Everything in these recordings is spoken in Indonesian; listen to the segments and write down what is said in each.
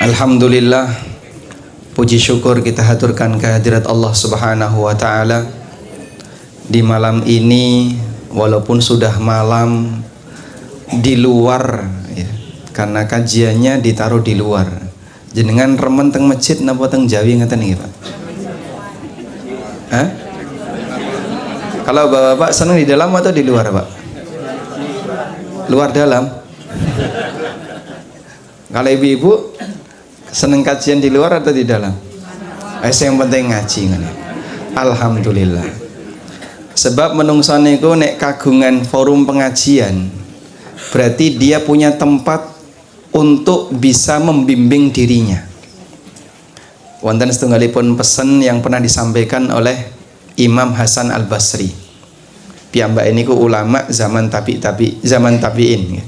Alhamdulillah, puji syukur kita haturkan kehadirat Allah Subhanahu wa Ta'ala di malam ini, walaupun sudah malam di luar ya, karena kajiannya ditaruh di luar. Jenengan remen teng masjid napa teng Jawi ngeten niki, Pak? Hah? Kalau Bapak senang di dalam atau di luar, Pak? Luar dalam. Kalau ibu-ibu seneng kajian di luar atau di dalam? Yang penting ngaji kan. Alhamdulillah. Sebab menungso niku nek kagungan forum pengajian, berarti dia punya tempat untuk bisa membimbing dirinya. Wonten setunggalipun pesan yang pernah disampaikan oleh Imam Hasan Al-Basri. Piyambak ini ku ulama zaman tabi'in.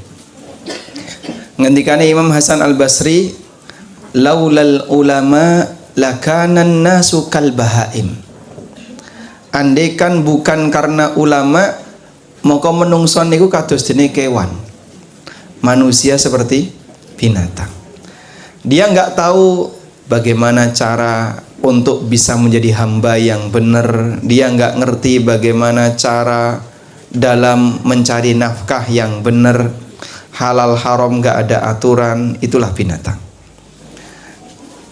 Ngendikane Imam Hasan Al-Basri, laulal ulama lakanan nasu kal bahaim. Andaikan bukan karena ulama, maka menungso niku kados dene kewan. Manusia seperti binatang. Dia nggak tahu bagaimana cara untuk bisa menjadi hamba yang benar. Dia nggak ngerti bagaimana cara dalam mencari nafkah yang benar. Halal haram nggak ada aturan, itulah binatang.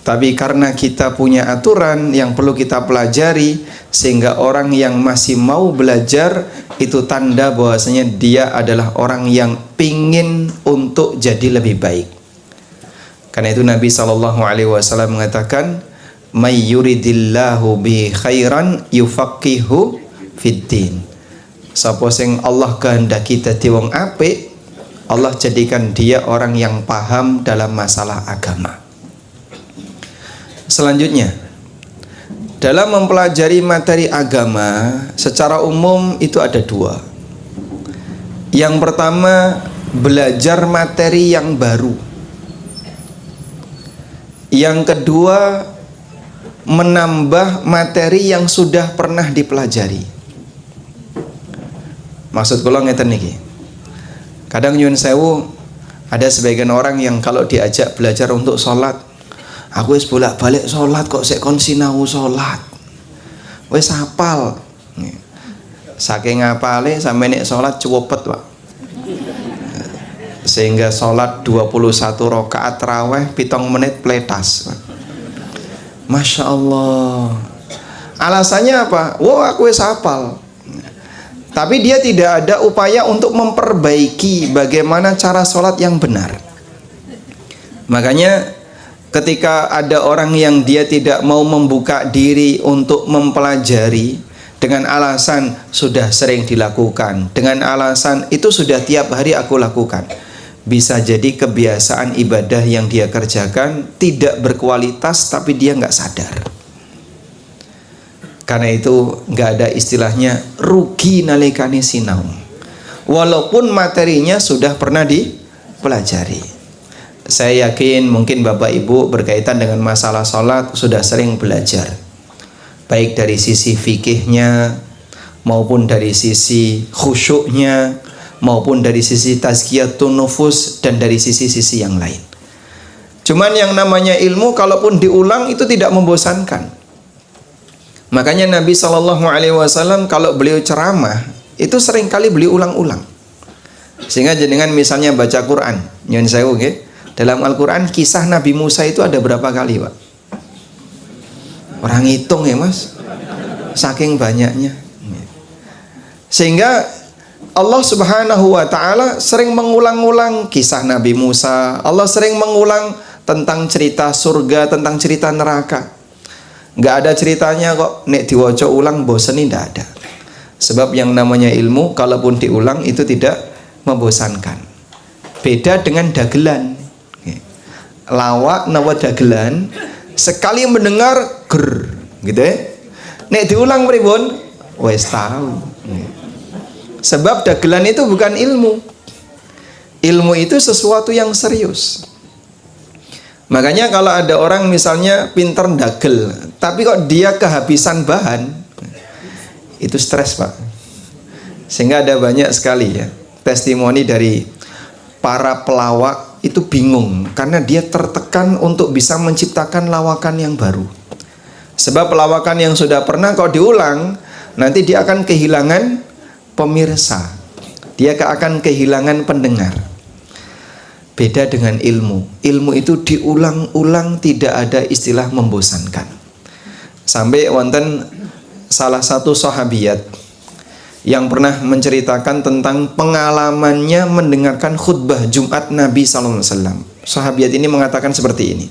Tapi karena kita punya aturan yang perlu kita pelajari, sehingga orang yang masih mau belajar itu tanda bahwasanya dia adalah orang yang pingin untuk jadi lebih baik. Karena itu Nabi SAW mengatakan, may yuridillahu bi khairan yufaqihu fiddin. Sapa sing Allah kehendaki dadi wong apik, Allah jadikan dia orang yang paham dalam masalah agama. Selanjutnya, dalam mempelajari materi agama secara umum itu ada dua. Yang pertama, belajar materi yang baru. Yang kedua, menambah materi yang sudah pernah dipelajari. Maksud kula ngeten niki. Kadang nyuwun sewu, ada sebagian orang yang kalau diajak belajar untuk sholat, aku wis bolak-balik sholat kok sik kon sinau sholat. Wis hafal. Saking ngapale sampe nek sholat cuwepet, Pak. Sehingga sholat 21 rakaat raweh 7 menit pletas, Pak. Masya Allah. Alasannya apa? Wah, aku wis hafal. Tapi dia tidak ada upaya untuk memperbaiki bagaimana cara sholat yang benar. Makanya ketika ada orang yang dia tidak mau membuka diri untuk mempelajari dengan alasan sudah sering dilakukan, dengan alasan itu sudah tiap hari aku lakukan, bisa jadi kebiasaan ibadah yang dia kerjakan tidak berkualitas, tapi dia nggak sadar. Karena itu nggak ada istilahnya rugi nalikane sinau, walaupun materinya sudah pernah dipelajari. Saya yakin mungkin Bapak Ibu berkaitan dengan masalah sholat sudah sering belajar, baik dari sisi fikihnya maupun dari sisi khusyuknya maupun dari sisi tazkiyatun nufus dan dari sisi-sisi yang lain. Cuman yang namanya ilmu kalaupun diulang itu tidak membosankan. Makanya Nabi SAW kalau beliau ceramah itu seringkali beliau ulang-ulang. Sehingga jenengan misalnya baca Quran, nyuwun sewu nggih, dalam Al-Quran kisah Nabi Musa itu ada berapa kali, Pak? Orang hitung ya, Mas, saking banyaknya. Sehingga Allah Subhanahu wa Ta'ala sering mengulang-ulang kisah Nabi Musa. Allah sering mengulang tentang cerita surga, tentang cerita neraka. Nggak ada ceritanya kok nek diwaca ulang bosen, ini nggak ada. Sebab yang namanya ilmu kalaupun diulang itu tidak membosankan. Beda dengan dagelan. Lawak nawa dagelan sekali mendengar ger gitu ya. Nek diulang pripun? Wes tahu. Sebab dagelan itu bukan ilmu. Ilmu itu sesuatu yang serius. Makanya kalau ada orang misalnya pinter dagel, tapi kok dia kehabisan bahan, itu stres, Pak. Sehingga ada banyak sekali ya testimoni dari para pelawak itu bingung karena dia tertekan untuk bisa menciptakan lawakan yang baru. Sebab lawakan yang sudah pernah kalau diulang, nanti dia akan kehilangan pemirsa. Dia akan kehilangan pendengar. Beda dengan ilmu. Ilmu itu diulang-ulang, tidak ada istilah membosankan. Sampai wonten salah satu sahabiat yang pernah menceritakan tentang pengalamannya mendengarkan khutbah Jumat Nabi SAW. Sahabiat ini mengatakan seperti ini.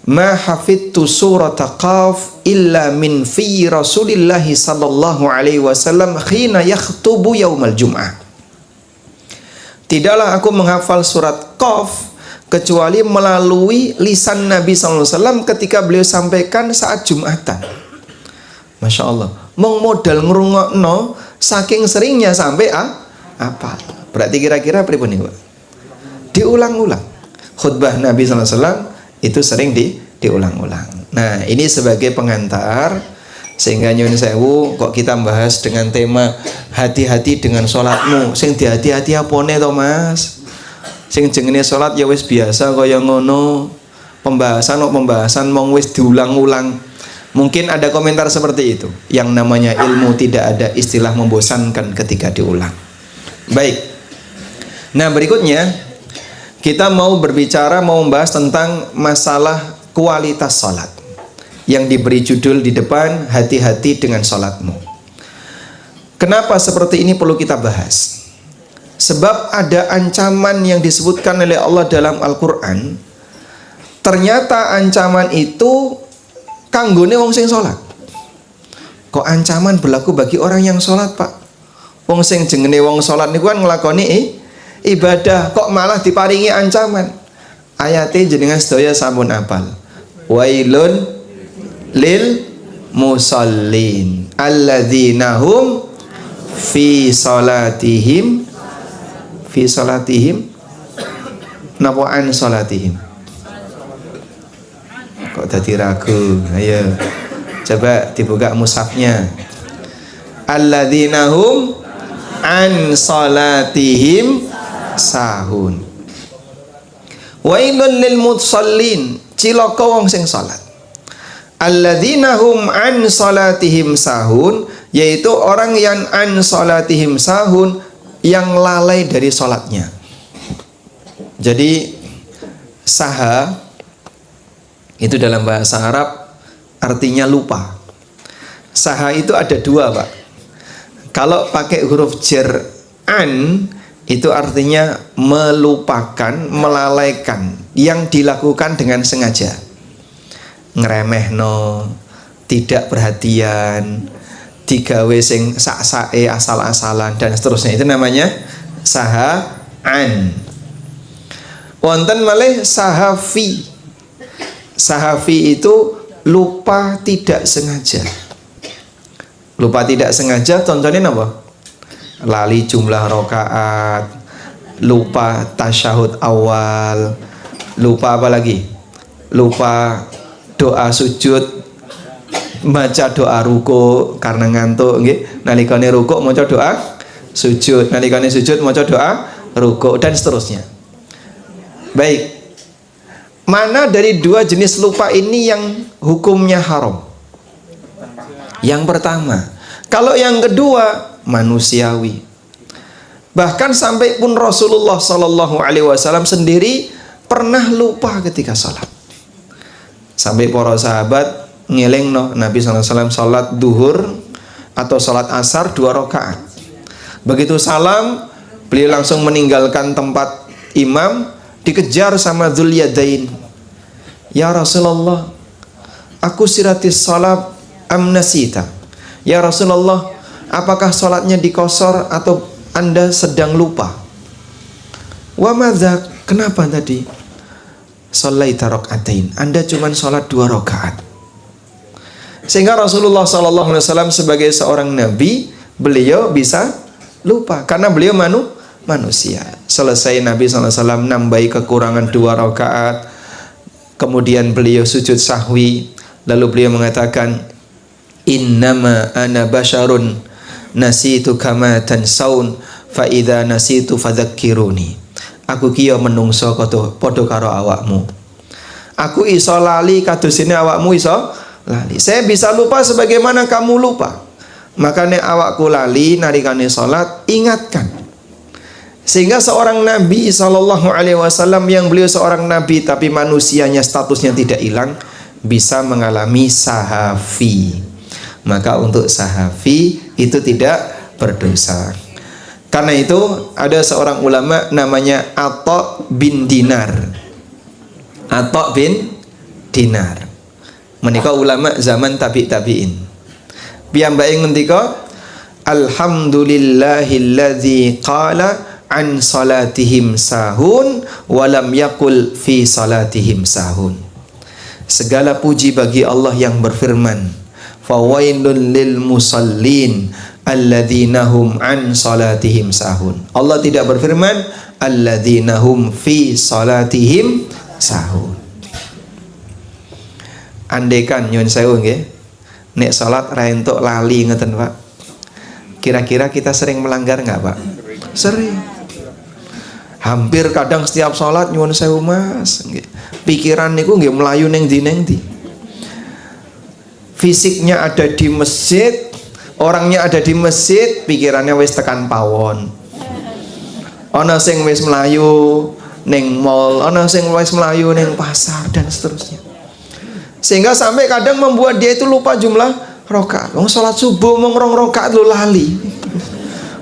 Ma hafidtu surata Qaf illa min fi Rasulillahi sallallahu alaihi wasallam khina yakhtubu yaumal Jum'ah. Tidaklah aku menghafal surat Qaf kecuali melalui lisan Nabi SAW ketika beliau sampaikan saat Jumatan. Masya Allah, modal ngrungokno saking seringnya sampai apa? Berarti kira-kira pripun niku? Diulang-ulang. Khutbah Nabi SAW itu sering diulang-ulang. Nah, ini sebagai pengantar sehingga nyuwun sewu kok kita bahas dengan tema hati-hati dengan sholatmu. Sing dihati-hati apone to, Mas? Sing jenenge sholat ya wis biasa kaya ngono. Pembahasan mong wis diulang-ulang. Mungkin ada komentar seperti itu. Yang namanya ilmu tidak ada istilah membosankan ketika diulang. Baik. Nah, berikutnya kita mau membahas tentang masalah kualitas sholat yang diberi judul di depan, hati-hati dengan sholatmu. Kenapa seperti ini perlu kita bahas? Sebab ada ancaman yang disebutkan oleh Allah dalam Al-Quran. Ternyata ancaman itu kanggone wong sing sholat. Kok ancaman berlaku bagi orang yang sholat, Pak? Wong sing jenenge wong sholat niku kan nglakoni ibadah, kok malah diparingi ancaman. Ayate jenengan sedaya sampun apal. Wailun lil musallin alladzina hum fi salatihim napa an salatihim. Kok tadi ragu? Ayo coba dibuka mushafnya. Alladzina hum an salatihim sahun. Wailun lil musallin, cilaka wong sing salat. Alladzina hum an salatihim sahun, yaitu orang yang an salatihim sahun, yang lalai dari salatnya. Jadi saha itu dalam bahasa Arab artinya lupa. Saha itu ada dua, Pak. Kalau pakai huruf jar an itu artinya melupakan, melalaikan, yang dilakukan dengan sengaja. Ngremehno, tidak perhatian, digawe sing sak-sake asal-asalan dan seterusnya. Itu namanya sahaan. Wonten malih sahafi. Sahafi itu lupa tidak sengaja. Lupa tidak sengaja contohnya apa? Lali jumlah rakaat, lupa tasyahud awal, lupa apa lagi? Lupa doa sujud, baca doa ruku karena ngantuk nggih. Nalikane ruku maca doa sujud, nalikane sujud maca doa ruku dan seterusnya. Baik. Mana dari dua jenis lupa ini yang hukumnya haram? Yang pertama. Kalau yang kedua manusiawi. Bahkan sampai pun Rasulullah Sallallahu Alaihi Wasallam sendiri pernah lupa ketika sholat. Sampai para sahabat ngelingno Nabi Sallallahu Alaihi Wasallam sholat duhur atau sholat asar 2 rakaat. Begitu salam, beliau langsung meninggalkan tempat imam, dikejar sama Dzul Yadain. Ya Rasulullah, aku siratis sholat amnasita. Ya Rasulullah, apakah sholatnya dikosor atau Anda sedang lupa? Wa madza, kenapa tadi? Sholaita rakaatain, Anda cuma sholat 2 rakaat. Sehingga Rasulullah SAW sebagai seorang nabi, beliau bisa lupa karena beliau manusia. Selesai Nabi SAW nambahi kekurangan 2 rakaat, kemudian beliau sujud sahwi, lalu beliau mengatakan, innama ana basyarun nasitu kama tansaun fa idza nasitu fadzakkiruni. aku ki ya menungso padha karo awakmu. Aku iso lali kadosene awakmu iso lali. Saya bisa lupa sebagaimana kamu lupa. Makanya awakku lali narikane salat, ingatkan. Sehingga seorang Nabi Sallallahu Alaihi Wasallam yang beliau seorang Nabi tapi manusianya statusnya tidak hilang, bisa mengalami sahafi. Maka untuk sahafi itu tidak berdosa. Karena itu ada seorang ulama namanya Atha bin Dinar. Atha bin Dinar. Menika ulama zaman tabi'in. Piyambake ngendika, alhamdulillahilladzi qala an salatihim sahun walam yakul fi salatihim sahun. Segala puji bagi Allah yang berfirman, fawailun lil musallin alladzina hum an salatihim sahun. Allah tidak berfirman alladzina hum fi salatihim sahun. Andekan nyun sewu nggih, nek salat ra entuk lali ngeten Pak. Kira-kira kita sering melanggar enggak Pak? Sering. Hampir kadang setiap sholat nyuwun sewu Mas, pikiran niku nggih melayu neng di. Fisiknya ada di masjid, orangnya ada di masjid, pikirannya wis tekan pawon. Ana sing wis melayu neng mall, ana sing wis melayu neng pasar dan seterusnya. Sehingga sampai kadang membuat dia itu lupa jumlah rakaat. Wong sholat subuh mung 2 rakaat lho lali.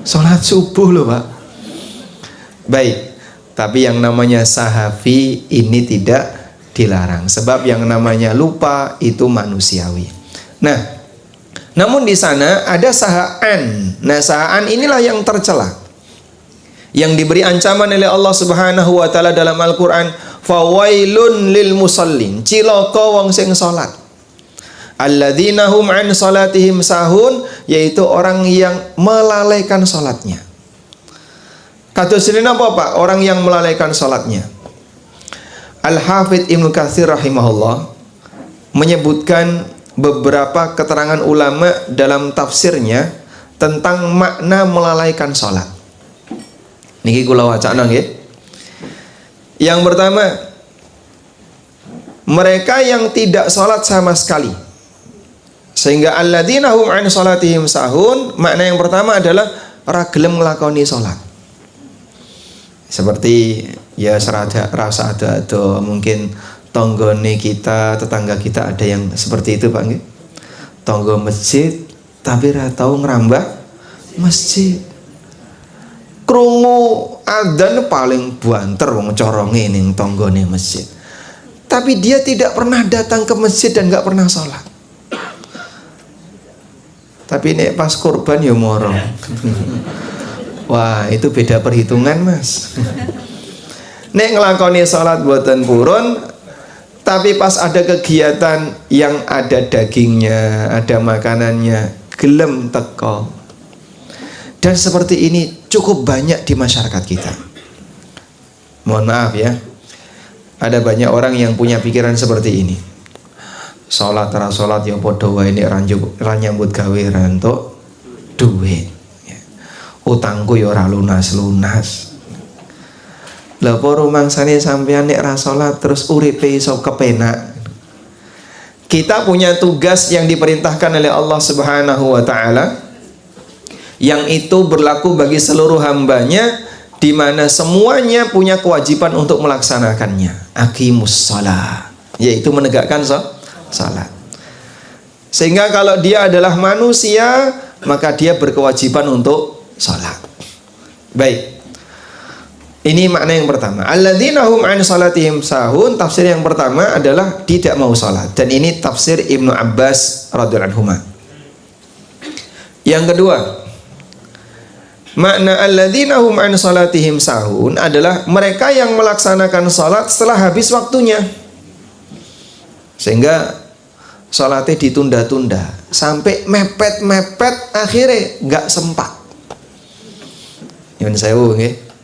Sholat subuh lho Pak. Baik. Tapi yang namanya sahafi ini tidak dilarang. Sebab yang namanya lupa itu manusiawi. Nah, namun di sana ada sahaan. Nah, sahaan inilah yang tercela. Yang diberi ancaman oleh Allah Subhanahu wa taala dalam Al-Qur'an, fawailun lil musallin. Cilaka wong sing salat. Alladzina hum an salatihim sahun, yaitu orang yang melalaikan salatnya. Kados ini apa Pak? Orang yang melalaikan salatnya. Al-Hafidz Ibnu Katsir rahimahullah menyebutkan beberapa keterangan ulama dalam tafsirnya tentang makna melalaikan salat. Niki kula wacana nggih. Yang pertama, mereka yang tidak salat sama sekali. Sehingga alladzina hum an salatihim sahun, makna yang pertama adalah ora gelem nglakoni salat. Seperti ya rasa ada mungkin tonggone kita, tetangga kita ada yang seperti itu Pak nggih. Tonggo masjid tapi ra tau ngrambah masjid. Krungu adzan paling banter wong coronge ning tonggone masjid. Tapi dia tidak pernah datang ke masjid dan enggak pernah sholat. Tapi nek pas kurban ya moro. Wah, itu beda perhitungan Mas. Nek ngelakoni sholat buatan purun, tapi pas ada kegiatan yang ada dagingnya, ada makanannya, gelem teko. Dan seperti ini cukup banyak di masyarakat kita. Mohon maaf ya, ada banyak orang yang punya pikiran seperti ini. Sholat ya podo wae nek ra nyambut gawe ra entuk duit. Utangku ya ora lunas-lunas. Lah apa rumangsane sampean nek ra salat terus uripe iso kepenak. Kita punya tugas yang diperintahkan oleh Allah Subhanahu wa taala, yang itu berlaku bagi seluruh hambanya, di mana semuanya punya kewajiban untuk melaksanakannya. Aqimus shalah, yaitu menegakkan salat. Sehingga kalau dia adalah manusia, maka dia berkewajiban untuk salat. Baik. Ini makna yang pertama. Alladzina hum an salatihim sahun, tafsir yang pertama adalah tidak mau salat. Dan ini tafsir Ibnu Abbas radhiyallahu anhu. Yang kedua, makna alladzina hum an salatihim sahun adalah mereka yang melaksanakan salat setelah habis waktunya. Sehingga salatnya ditunda-tunda sampai mepet-mepet, akhirnya nggak sempat. Nyuwun sewu nggih.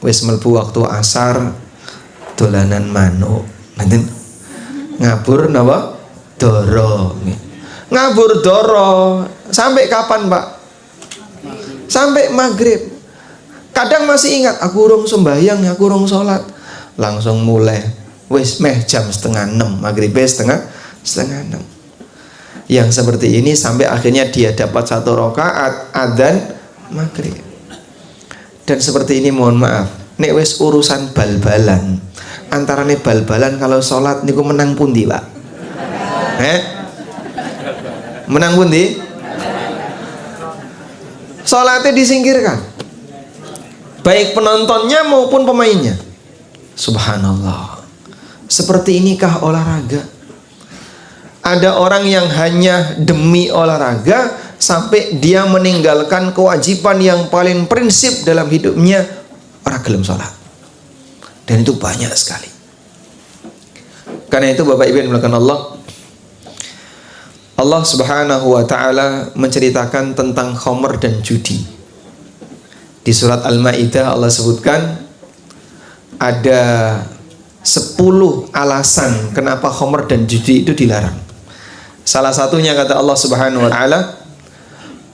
Wis mlebu waktu asar dolanan manuk. Nanti ngabur napa? Doro. Ngabur doro sampai kapan, Pak? Sampai maghrib. Kadang masih ingat, aku urung sembahyang, aku urung sholat. Langsung mulai, wis meh jam 5:30, maghrib setengah 5:30. Yang seperti ini sampai akhirnya dia dapat 1 rakaat adzan maghrib. Dan seperti ini mohon maaf, nek wis urusan bal-balan, antarane bal-balan kalau sholat niku menang pundi, Pak? Menang pundi? Sholatnya disingkirkan, baik penontonnya maupun pemainnya. Subhanallah. Seperti inikah olahraga? Ada orang yang hanya demi olahraga sampai dia meninggalkan kewajiban yang paling prinsip dalam hidupnya, ora gelem sholat. Dan itu banyak sekali. Karena itu Bapak Ibu yang dimuliakan Allah, Allah Subhanahu wa taala menceritakan tentang khamr dan judi. Di surat Al-Maidah Allah sebutkan ada 10 alasan kenapa khamr dan judi itu dilarang. Salah satunya kata Allah Subhanahu wa taala,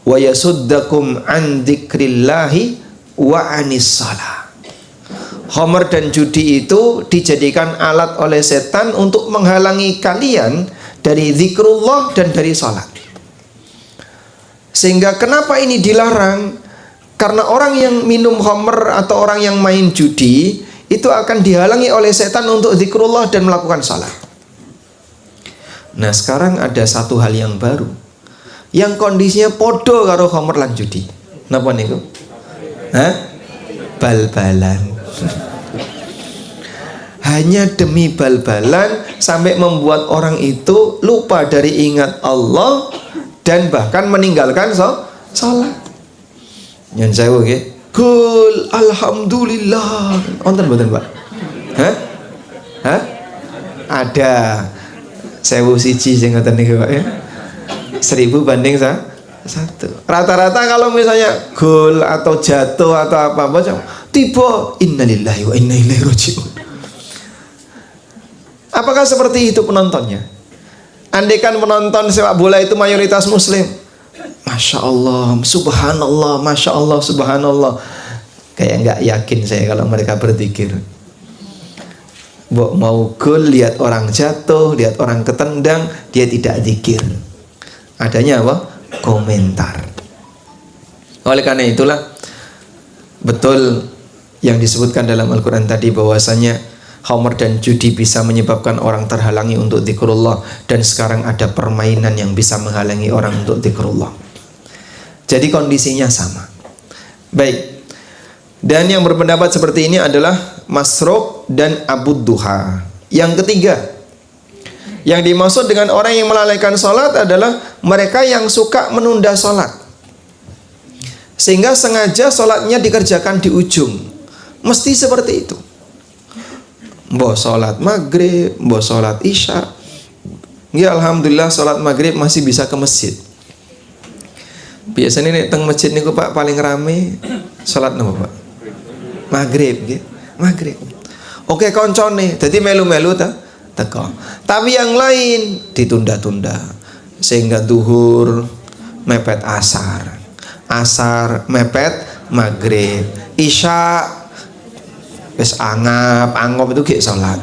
wa yasuddakum an dzikrillahi wa anis shalah. Khamr dan judi itu dijadikan alat oleh setan untuk menghalangi kalian dari zikrullah dan dari salat. Sehingga kenapa ini dilarang? Karena orang yang minum khamr atau orang yang main judi itu akan dihalangi oleh setan untuk zikrullah dan melakukan salat. Nah, sekarang ada satu hal yang baru yang kondisinya podo karo khamr lan judi. Napa niku? Bal-balan. Hanya demi bal-balan sampai membuat orang itu lupa dari ingat Allah dan bahkan meninggalkan salat. Yang saya nggih, kul alhamdulillah. Wonten mboten, Pak? Ada 1001 sing ngoten niku, Pak ya. 1000 banding 1. Rata-rata kalau misalnya gol atau jatuh atau apa-apa tiba innalillahi wa inna ilaihi rajiun. Apakah seperti itu penontonnya? Andaikan penonton sepak bola itu mayoritas muslim, Masya Allah, subhanallah, Masya Allah, subhanallah. Kayak nggak yakin saya kalau mereka berzikir. Mau gol, lihat orang jatuh, lihat orang ketendang, dia tidak zikir. Adanya apa? Komentar. Oleh karena itulah betul yang disebutkan dalam Al-Quran tadi bahwasanya khamr dan judi bisa menyebabkan orang terhalangi untuk zikrullah, dan sekarang ada permainan yang bisa menghalangi orang untuk zikrullah. Jadi kondisinya sama. Baik. Dan yang berpendapat seperti ini adalah Masruq dan Abu Duha. Yang ketiga, yang dimaksud dengan orang yang melalaikan sholat adalah mereka yang suka menunda sholat, sehingga sengaja sholatnya dikerjakan di ujung. Mesti seperti itu. Mbok sholat maghrib, mbok sholat isya. Ya alhamdulillah sholat maghrib masih bisa ke masjid. Biasanya nih teng masjid niku Pak paling rame sholat napa Pak? Maghrib nggih. Maghrib. Oke koncone, dadi melu-melu ta teko. Tapi yang lain ditunda-tunda sehingga duhur mepet asar. Asar mepet maghrib. Isya wis anggap itu gek salat.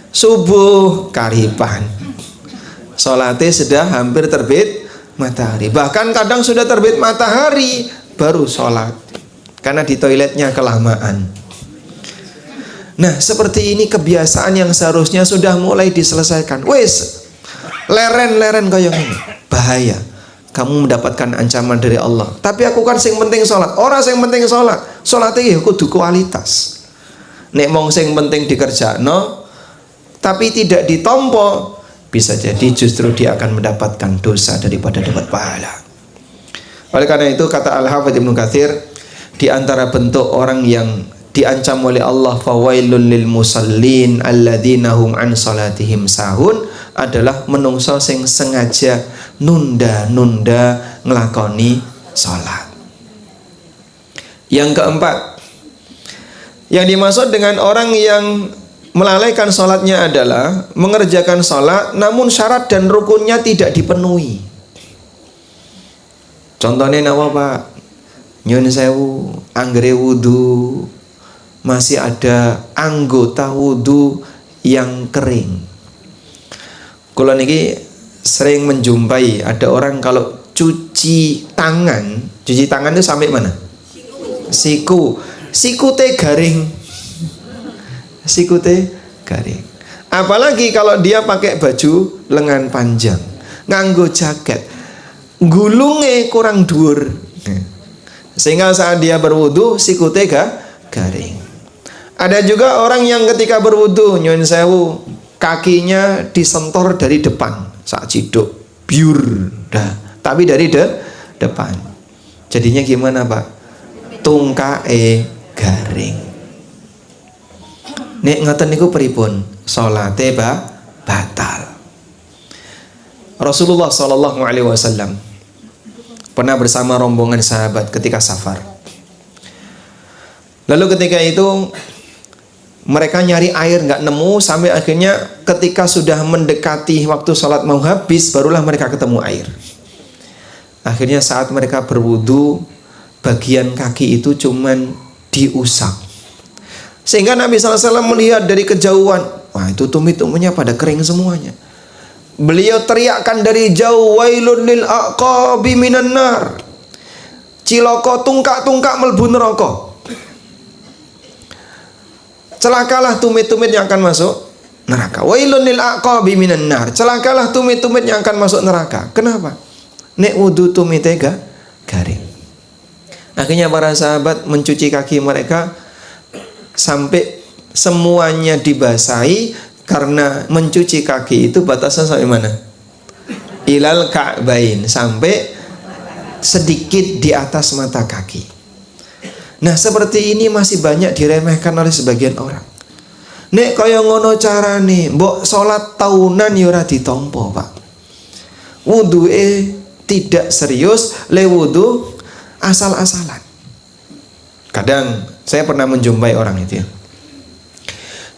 Subuh karipan. Salatnya sudah hampir terbit matahari. Bahkan kadang sudah terbit matahari baru salat. Karena di toiletnya kelamaan. Nah, seperti ini kebiasaan yang seharusnya sudah mulai diselesaikan. Wes, leren-leren kaya ngene. Bahaya. Kamu mendapatkan ancaman dari Allah. Tapi aku kan sing penting sholat. Orang sing penting sholat. Sholatnya ya kudu kualitas. Nek mong sing penting dikerjakno, tapi tidak ditompo, bisa jadi justru dia akan mendapatkan dosa daripada dapat pahala. Oleh karena itu kata Al-Hafidz Ibnu Katsir, di antara bentuk orang yang diancam oleh Allah fawailul lil musallin alladzina hum an salatihim sahun adalah menungso sing sengaja nunda-nunda nglakoni salat. Yang keempat, yang dimaksud dengan orang yang melalaikan salatnya adalah mengerjakan salat namun syarat dan rukunnya tidak dipenuhi. Contohnya apa Pak? Nyun sewu, anggere wudu masih ada anggota wudu yang kering. Kula niki sering menjumpai ada orang kalau cuci tangan itu sampai mana? Sikute garing. Sikute garing. Apalagi kalau dia pakai baju lengan panjang, nganggo jaket, gulunge kurang dhuwur. Sehingga saat dia berwudu sikute garing. Ada juga orang yang ketika berwudu nyuwun sewu, kakinya disentor dari depan, sak ciduk, biur, dah. Tapi dari depan. Jadinya gimana, Pak? Tungkae garing. Nek ngoten niku pripun? Salate batal. Rasulullah sallallahu alaihi wasallam pernah bersama rombongan sahabat ketika safar. Lalu ketika itu mereka nyari air nggak nemu, sampai akhirnya ketika sudah mendekati waktu sholat mau habis barulah mereka ketemu air. Akhirnya saat mereka berwudu, bagian kaki itu cuman diusap. Sehingga Nabi SAW melihat dari kejauhan, wah itu tumit-tumitnya pada kering semuanya. Beliau teriakkan dari jauh, wailun lil aqabi minan nar. Ciloko tungkak-tungkak mlebu neraka. Celakalah tumit-tumit yang akan masuk neraka. Wailun lil aqabi minan nar. Celakalah tumit-tumit yang akan masuk neraka. Kenapa? Nek wudu tumite garing. Akhirnya para sahabat mencuci kaki mereka sampai semuanya dibasahi, karena mencuci kaki itu batasnya sampai mana? Ilal ka'bain, sampai sedikit di atas mata kaki. Nah, seperti ini masih banyak diremehkan oleh sebagian orang. Nek kaya ngono carane, mbok salat tahunan ya ora ditampa, Pak. Wuduke tidak serius, le wudu asal-asalan. Kadang saya pernah menjumpai orang itu ya.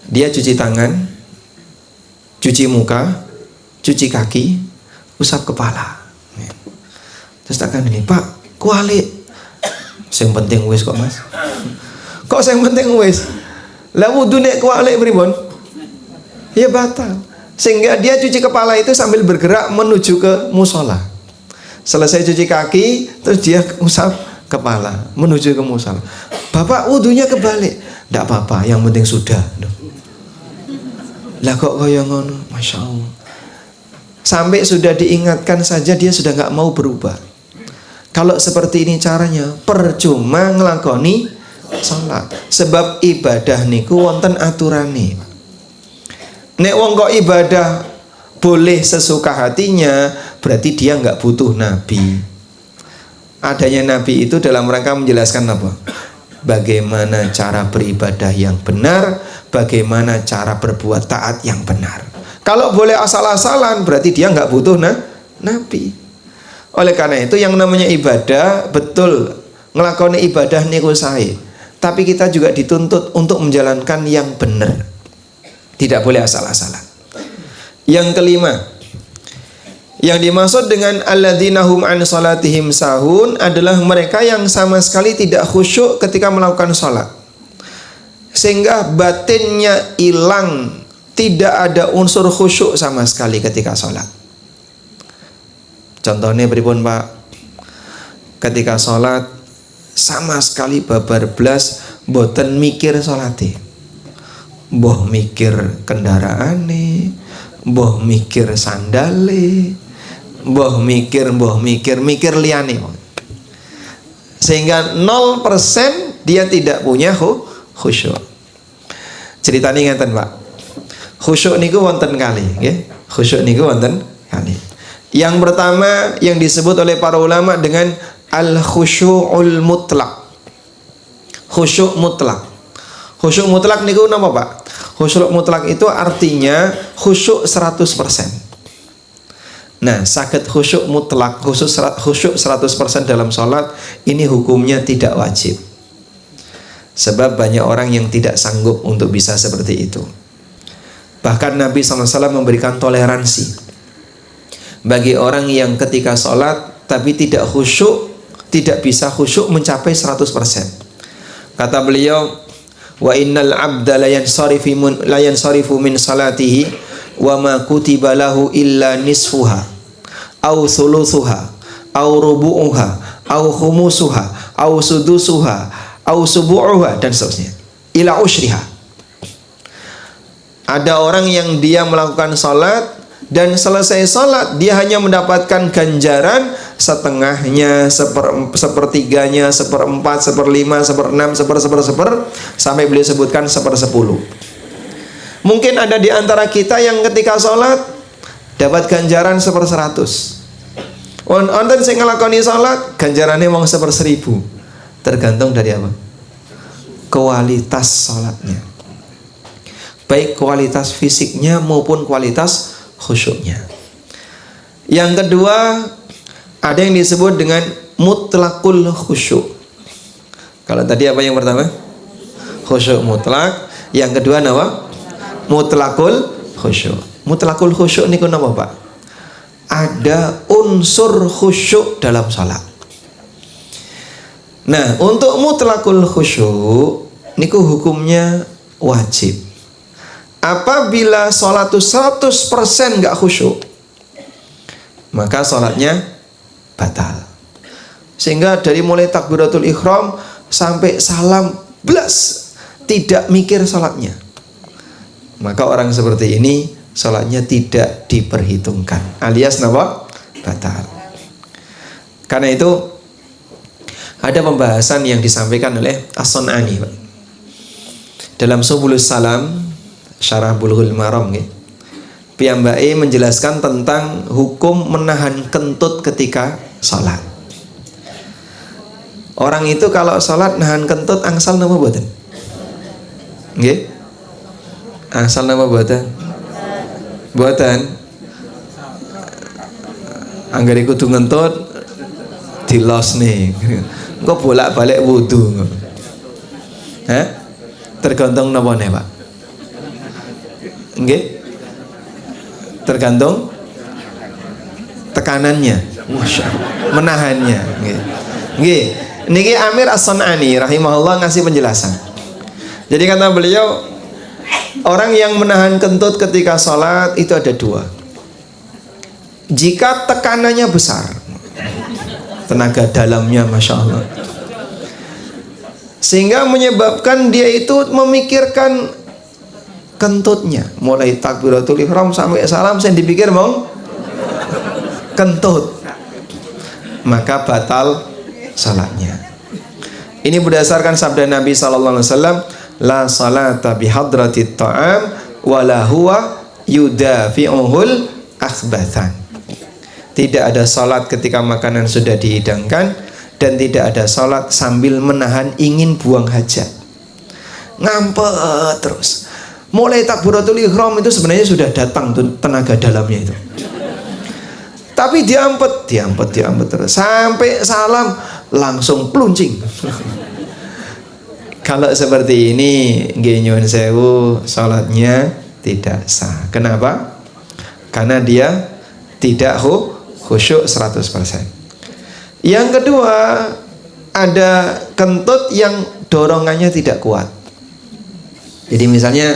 Dia cuci tangan, cuci muka, cuci kaki, usap kepala. Terus takkan ini, Pak, kualik. Yang penting wis kok, Mas. Kok yang penting wis? Lah wudu nek kualik pripun? Ya batal. Sehingga dia cuci kepala itu sambil bergerak menuju ke musola. Selesai cuci kaki, terus dia usap kepala menuju ke musola. Bapak wudunya kebalik. Tidak apa-apa, yang penting sudah. Lah kok kaya ngono, Masya Allah. Sampai sudah diingatkan saja dia sudah nggak mau berubah. Kalau seperti ini caranya, percuma ngelakoni salat. Sebab ibadah niku wonten aturane. Nek wong kok ibadah boleh sesuka hatinya, berarti dia nggak butuh nabi. Adanya nabi itu dalam rangka menjelaskan apa? Bagaimana cara beribadah yang benar, bagaimana cara berbuat taat yang benar. Kalau boleh asal-asalan, berarti dia nggak butuh nabi. Oleh karena itu yang namanya ibadah, betul ngelakoni ibadah niku sae. Tapi kita juga dituntut untuk menjalankan yang benar. Tidak boleh asal-asalan. Yang kelima, yang dimaksud dengan alladzina hum an salatihim sahun adalah mereka yang sama sekali tidak khusyuk ketika melakukan salat. Sehingga batinnya hilang, tidak ada unsur khusyuk sama sekali ketika salat. Contohnya pripun, Pak? Ketika salat sama sekali babar blas boten mikir salate. Mbah mikir kendaraane, mbah mikir sandale, mbah mikir liyane. Sehingga 0% dia tidak punya khusyuk. Ceritanya ngeten, Pak. Khusyuk niku wonten kali, nggih. Khusyuk niku wonten kali. Yang pertama yang disebut oleh para ulama dengan al-khusyu'ul mutlak. Khusyuk mutlak. Khusyuk mutlak niku napa, Pak? Khusyuk mutlak itu artinya khusyuk 100%. Nah, sakit khusyuk mutlak, khusyuk 100% dalam sholat, ini hukumnya tidak wajib. Sebab banyak orang yang tidak sanggup untuk bisa seperti itu. Bahkan Nabi SAW memberikan toleransi bagi orang yang ketika sholat tapi tidak khusyuk tidak bisa khusyuk mencapai 100%. Kata beliau, wa innal abda la yansarifu min salatihi wa ma kutiba lahu illa nisfuha au thuluthuha au rubu'uha au khumusuha au sudusuha au subu'uha dan seterusnya ila usyriha. Ada orang yang dia melakukan salat dan selesai salat dia hanya mendapatkan ganjaran setengahnya, sepertiganya, seperempat, seperlima, seperenam, sampai beliau sebutkan 1/10. Mungkin ada di antara kita yang ketika sholat dapat ganjaran 1/100. Wonten sing nglakoni sholat ganjarannya mau 1/1000. Tergantung dari apa? Kualitas sholatnya. Baik kualitas fisiknya maupun kualitas khusyuknya. Yang kedua, ada yang disebut dengan mutlakul khusyuk. Kalau tadi apa yang pertama? Khusyuk mutlak. Yang kedua apa? Mutlakul khusyuk. Mutlakul khusyuk niku napa, Pak? Ada unsur khusyuk dalam salat. Nah, untuk mutlakul khusyuk niku hukumnya wajib. Apabila salat itu 100% enggak khusyuk, maka salatnya batal. Sehingga dari mulai takbiratul ihram sampai salam blas tidak mikir salatnya, maka orang seperti ini salatnya tidak diperhitungkan, alias napa? Batal. Karena itu ada pembahasan yang disampaikan oleh As-Sun'ani dalam Subulus Salam Syarah Bulughul Maram nggih. Piyambake menjelaskan tentang hukum menahan kentut ketika salat. Orang itu kalau salat nahan kentut angsal napa mboten? Nggih? Angsal napa mboten? Mboten. Anggere kudu ngentut dilosne. Engko bolak-balik wudu. Tergantung napa ne, Pak? Nggih? Tergantung tekanannya, menahannya. Nggih. Niki Amir As-Sun'ani rahimahullah ngasih penjelasan. Jadi kata beliau, orang yang menahan kentut ketika sholat itu ada dua. Jika tekanannya besar, tenaga dalamnya Masya Allah, sehingga menyebabkan dia itu memikirkan kentutnya, mulai takbiratul ihram sampai salam saya dipikir mau kentut, maka batal salatnya. Ini berdasarkan sabda Nabi sallallahu alaihi wasallam, la salata bihadratit ta'am wala huwa yudafi'uhul akhbathan. Tidak ada salat ketika makanan sudah dihidangkan, dan tidak ada salat sambil menahan ingin buang hajat. Ngampet terus. Mulai takbiratul ihram itu sebenarnya sudah datang tuh tenaga dalamnya itu. Tapi diampet terus sampai salam langsung pluncing. Kalau seperti ini nggih nyuwun sewu, salatnya tidak sah. Kenapa? Karena dia tidak khusyuk 100%. Yang kedua, ada kentut yang dorongannya tidak kuat. Jadi misalnya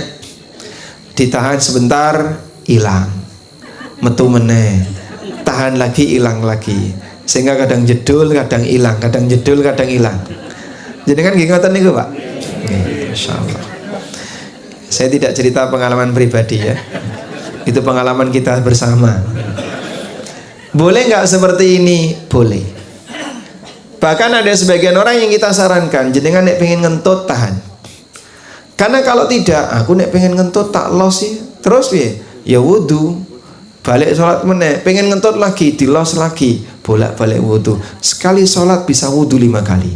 ditahan sebentar hilang, metu meneh, tahan lagi hilang lagi, sehingga kadang jedul kadang hilang, kadang jedul kadang hilang. Jadi kan ngoten niku, Pak. Masya Allah. Saya tidak cerita pengalaman pribadi ya, itu pengalaman kita bersama. Boleh nggak seperti ini? Boleh. Bahkan ada sebagian orang yang kita sarankan, jenengan nek pengen ngentut tahan. Karena kalau tidak, aku nek pengen ngentut tak los sih. Terus ya wudu, balik sholat meneh, pengen ngentut lagi, dilos lagi, bolak-balik wudu. Sekali sholat bisa wudu 5 kali.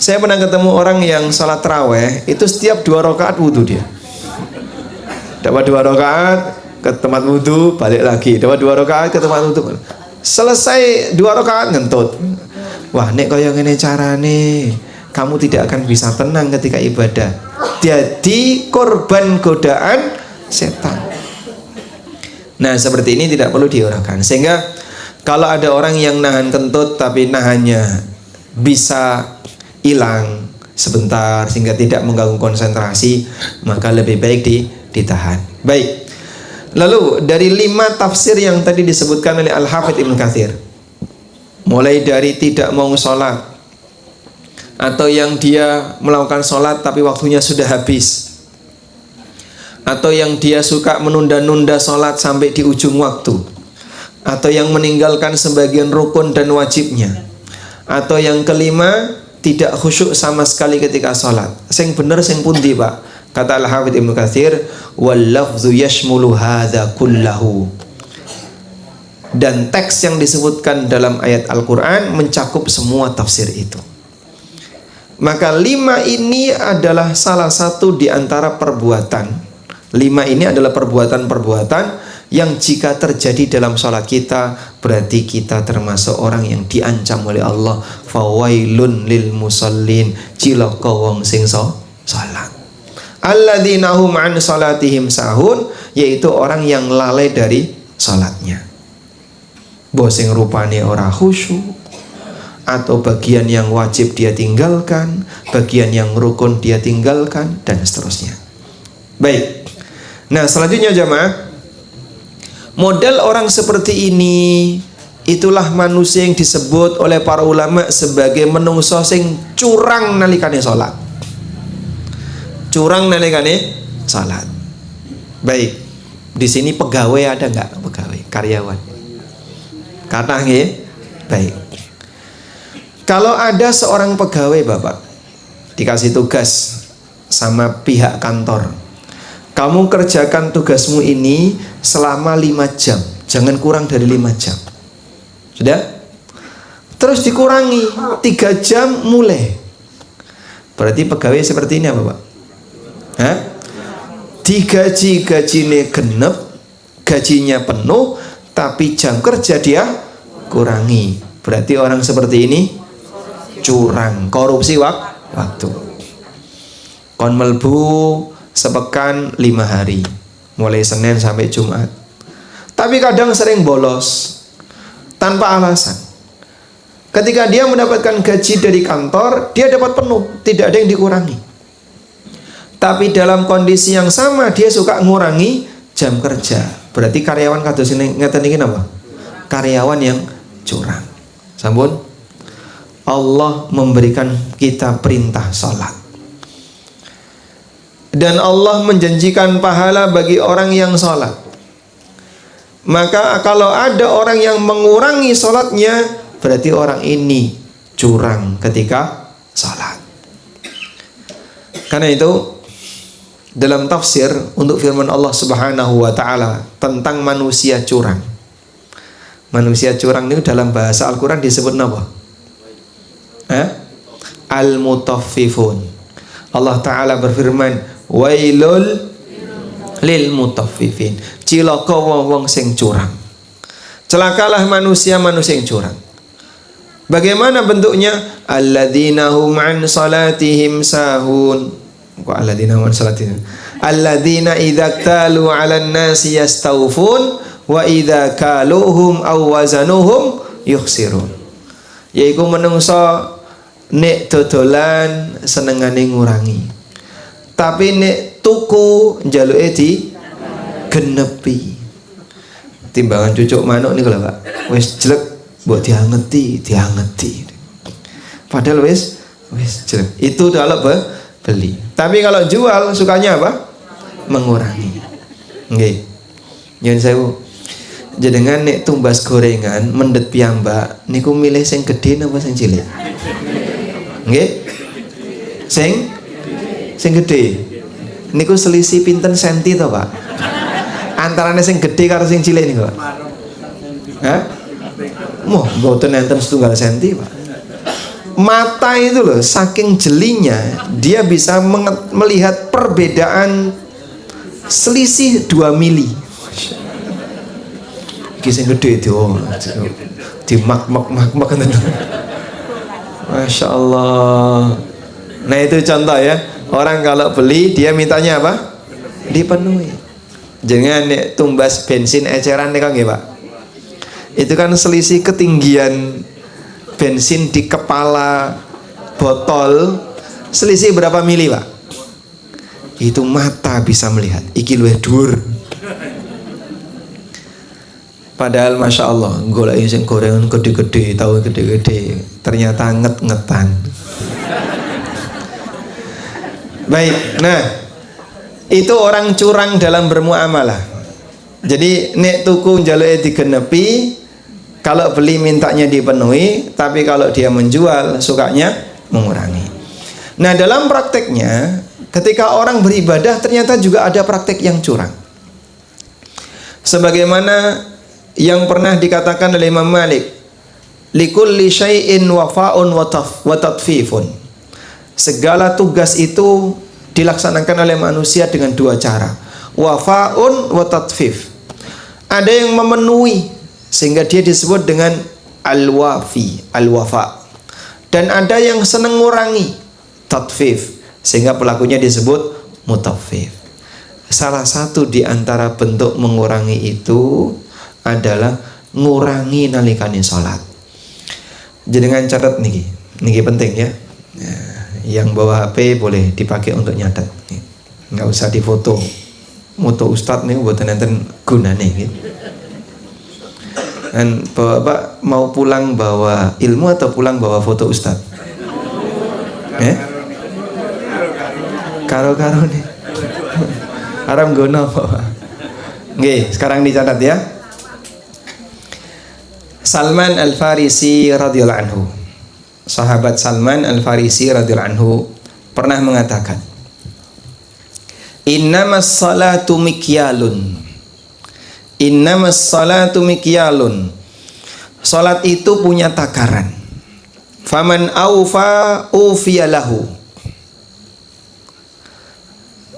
Saya pernah ketemu orang yang sholat taraweh itu setiap 2 rakaat wudu dia. Dapat 2 rakaat ke tempat wudu, balik lagi. Dapat 2 rakaat ke tempat wudu. Selesai 2 rakaat ngentut. Wah, nek kaya ngene carane, kamu tidak akan bisa tenang ketika ibadah. Jadi korban godaan setan. Nah, seperti ini tidak perlu diurahkan. Sehingga Kalau ada orang yang nahan kentut tapi nahannya bisa hilang sebentar sehingga tidak mengganggu konsentrasi, maka lebih baik ditahan. Baik. Lalu dari 5 tafsir yang tadi disebutkan oleh Al-Hafidz Ibnu Katsir, mulai dari tidak mau sholat, atau yang dia melakukan sholat tapi waktunya sudah habis, atau yang dia suka menunda-nunda sholat sampai di ujung waktu, atau yang meninggalkan sebagian rukun dan wajibnya, atau yang kelima tidak khusyuk sama sekali ketika sholat. Sing bener sing pundi, Pak? Kata Al-Hafidz Ibnu Katsir, wal lafdzu yashmulu hadza kullahu. Dan teks yang disebutkan dalam ayat Al-Qur'an mencakup semua tafsir itu. Maka 5 ini adalah salah satu di antara perbuatan. 5 ini adalah perbuatan-perbuatan yang jika terjadi dalam sholat kita, berarti kita termasuk orang yang diancam oleh Allah. Fawailun lil musallin, cilaka wong sing sholat. Alladzina hum an sholatihim sahun, yaitu orang yang lalai dari sholatnya. Bosing rupane ora khusyuk, atau bagian yang wajib dia tinggalkan, bagian yang rukun dia tinggalkan, dan seterusnya. Baik. Nah, selanjutnya jamaah, model orang seperti ini itulah manusia yang disebut oleh para ulama sebagai menungso sing curang nalikane salat. Curang nalikane salat. Baik. Di sini pegawai ada enggak? Pegawai, karyawan. Kata nggih? Baik. Kalau ada seorang pegawai, Bapak, dikasih tugas sama pihak kantor, kamu kerjakan tugasmu ini selama 5 jam, jangan kurang dari 5 jam. Sudah? Terus dikurangi 3 jam mulai. Berarti pegawai seperti ini apa, Pak? Hah? Gajinya genep, gajinya penuh, tapi jam kerja dia kurangi. Berarti orang seperti ini curang, korupsi waktu. Kon melbu sepekan 5 hari, mulai Senin sampai Jumat. Tapi kadang sering bolos tanpa alasan. Ketika dia mendapatkan gaji dari kantor, dia dapat penuh, tidak ada yang dikurangi. Tapi dalam kondisi yang sama dia suka ngurangi jam kerja. Berarti karyawan kados ini ngeten iki napa? Karyawan yang curang. Sampun? Allah memberikan kita perintah salat. Dan Allah menjanjikan pahala bagi orang yang sholat. Maka kalau ada orang yang mengurangi sholatnya, berarti orang ini curang ketika sholat. Karena itu dalam tafsir untuk firman Allah Subhanahu wa ta'ala tentang manusia curang, manusia curang itu dalam bahasa Al-Quran disebut apa? Al-mutaffifun. Allah Ta'ala berfirman, wailul lil mutaffifin, cilaka wong-wong sing curang. Celakalah manusia-manusia yang curang. Bagaimana bentuknya? Alladzina hum an salatihim sahun. Kok alladzina hum an salatihim? Alladzina idza talu 'alan nasi yastawfun wa idza kaluhum aw wazanuhum yukhsirun. Yaiku menungso nek dodolan senengane ngurangi, tapi nek tuku njaluke di genepi. Timbangan cucuk manuk niku lho, Pak. Wis jelek mbok diangeti. Padahal wis jelek. Itu kalau beli. Tapi kalau jual sukanya apa? Mengurangi. Nggih. Nyuwun sewu. Jenengan nek tumbas gorengan mendet piyambak niku milih sing gedhe napa sing cilik? Nggih? Sing gedhe. Niku selisih pinten senti to, Pak? Antarane sing gedhe karo sing cilik niku, Pak. Hah? Moh, mboten enten setunggal senti, Pak. Mata itu loh, saking jelinya dia bisa melihat perbedaan selisih 2 mili. Iki sing gedhe di mak ngoten. Masya Allah. Nah itu contoh ya. Orang kalau beli dia mintanya apa? Dipenuhi. Jangan nek tumbas bensin eceran nih nggih, Pak. Itu kan selisih ketinggian bensin di kepala botol, selisih berapa mili, Pak? Itu mata bisa melihat. Iki luwih dhuwur. Padahal Masya Allah, golek sing gorengan gede-gede, tahu gede-gede, ternyata nget-ngetan. Baik, nah itu orang curang dalam bermuamalah. Jadi nek tuku njaluke digenepi, kalau beli mintanya dipenuhi, tapi kalau dia menjual sukanya mengurangi. Nah dalam prakteknya, ketika orang beribadah ternyata juga ada praktek yang curang. Sebagaimana yang pernah dikatakan oleh Imam Malik, likulli syai'in wafa'un wa tatfifun. Segala tugas itu dilaksanakan oleh manusia dengan dua cara, wafa'un wa tatfif. Ada yang memenuhi sehingga dia disebut dengan al-wafi, al-wafa. Dan ada yang senang ngurangi, tatfif, sehingga pelakunya disebut mutaffif. Salah satu di antara bentuk mengurangi itu adalah ngurangi nalikane salat. Jenengan catat niki penting ya. Yang bawa HP boleh dipakai untuk nyatet. Nggak usah difoto. Moto Ustadz nih buat nenten gunane gitu. Dan Bapak mau pulang bawa ilmu atau pulang bawa foto Ustadz? Karo-karo nih. Haram gono Bapak. Nggih, sekarang dicatat ya. Salman Al-Farisi radhiyallahu anhu. Sahabat Salman Al-Farisi radhiyallahu anhu pernah mengatakan, Innamas salatu mikyalun. Innamas salatu mikyalun. Salat itu punya takaran. Faman aufa ufiya lahu.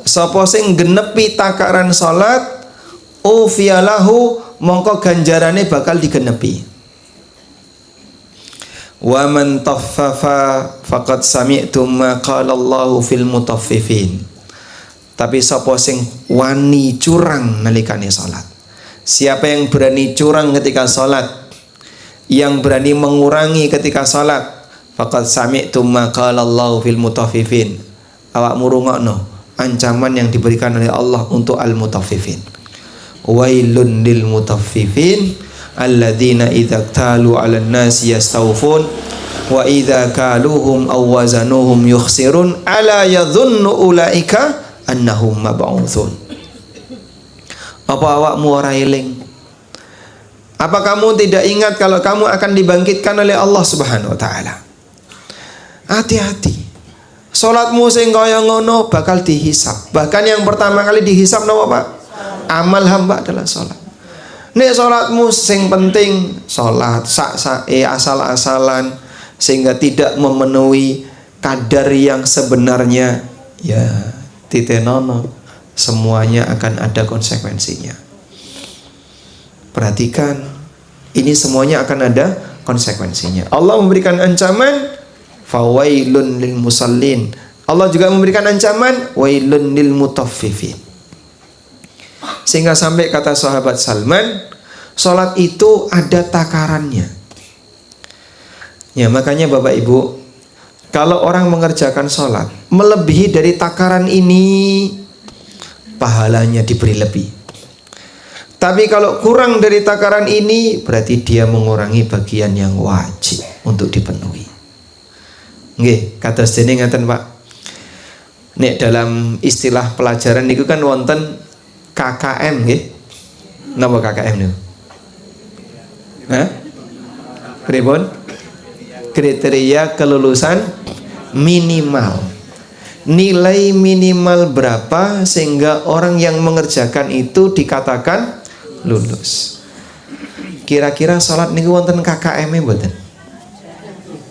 Sapa sing genepi takaran salat, ufiya lahu, mongko ganjarane bakal digenepi. Wa man taffafa faqad sami'tum ma qala Allahu fil mutaffifin. Tapi sapa sing wani curang nalikane salat. Siapa yang berani curang ketika salat, yang berani mengurangi ketika salat, faqad sami'tum ma qala Allahu fil mutaffifin. Awak murungokno ancaman yang diberikan oleh Allah untuk al-mutaffifin. Wailun lil mutaffifin alladzina idza talu 'alan nasi yastawfun wa idza kaluhum aw wazanuhum yukhsirun ala yadhunnu ulaika annahum mab'utsun. Apa awakmu ora eling? Apa kamu tidak ingat kalau kamu akan dibangkitkan oleh Allah Subhanahu wa taala? Hati-hati. Salatmu sing kaya ngono bakal dihisab. Bahkan yang pertama kali dihisab napa, Pak? Amal hamba adalah salat. Nek salatmu sing penting salat sak-sake asal-asalan sehingga tidak memenuhi kadar yang sebenarnya, ya titenono, semuanya akan ada konsekuensinya. Perhatikan, ini semuanya akan ada konsekuensinya. Allah memberikan ancaman fawailun lil musallin. Allah juga memberikan ancaman wailun lil mutaffifin. Sehingga sampai kata sahabat Salman, salat itu ada takarannya. Ya, makanya Bapak Ibu, kalau orang mengerjakan sholat melebihi dari takaran ini, pahalanya diberi lebih. Tapi kalau kurang dari takaran ini, berarti dia mengurangi bagian yang wajib untuk dipenuhi. Nggih, kata sedene ngaten Pak. Nek dalam istilah pelajaran niku kan wonten KKM nggih. Napa KKM niku? Pripun? Kriteria kelulusan minimal. Nilai minimal berapa sehingga orang yang mengerjakan itu dikatakan lulus. Kira-kira salat niku wonten KKM-e mboten?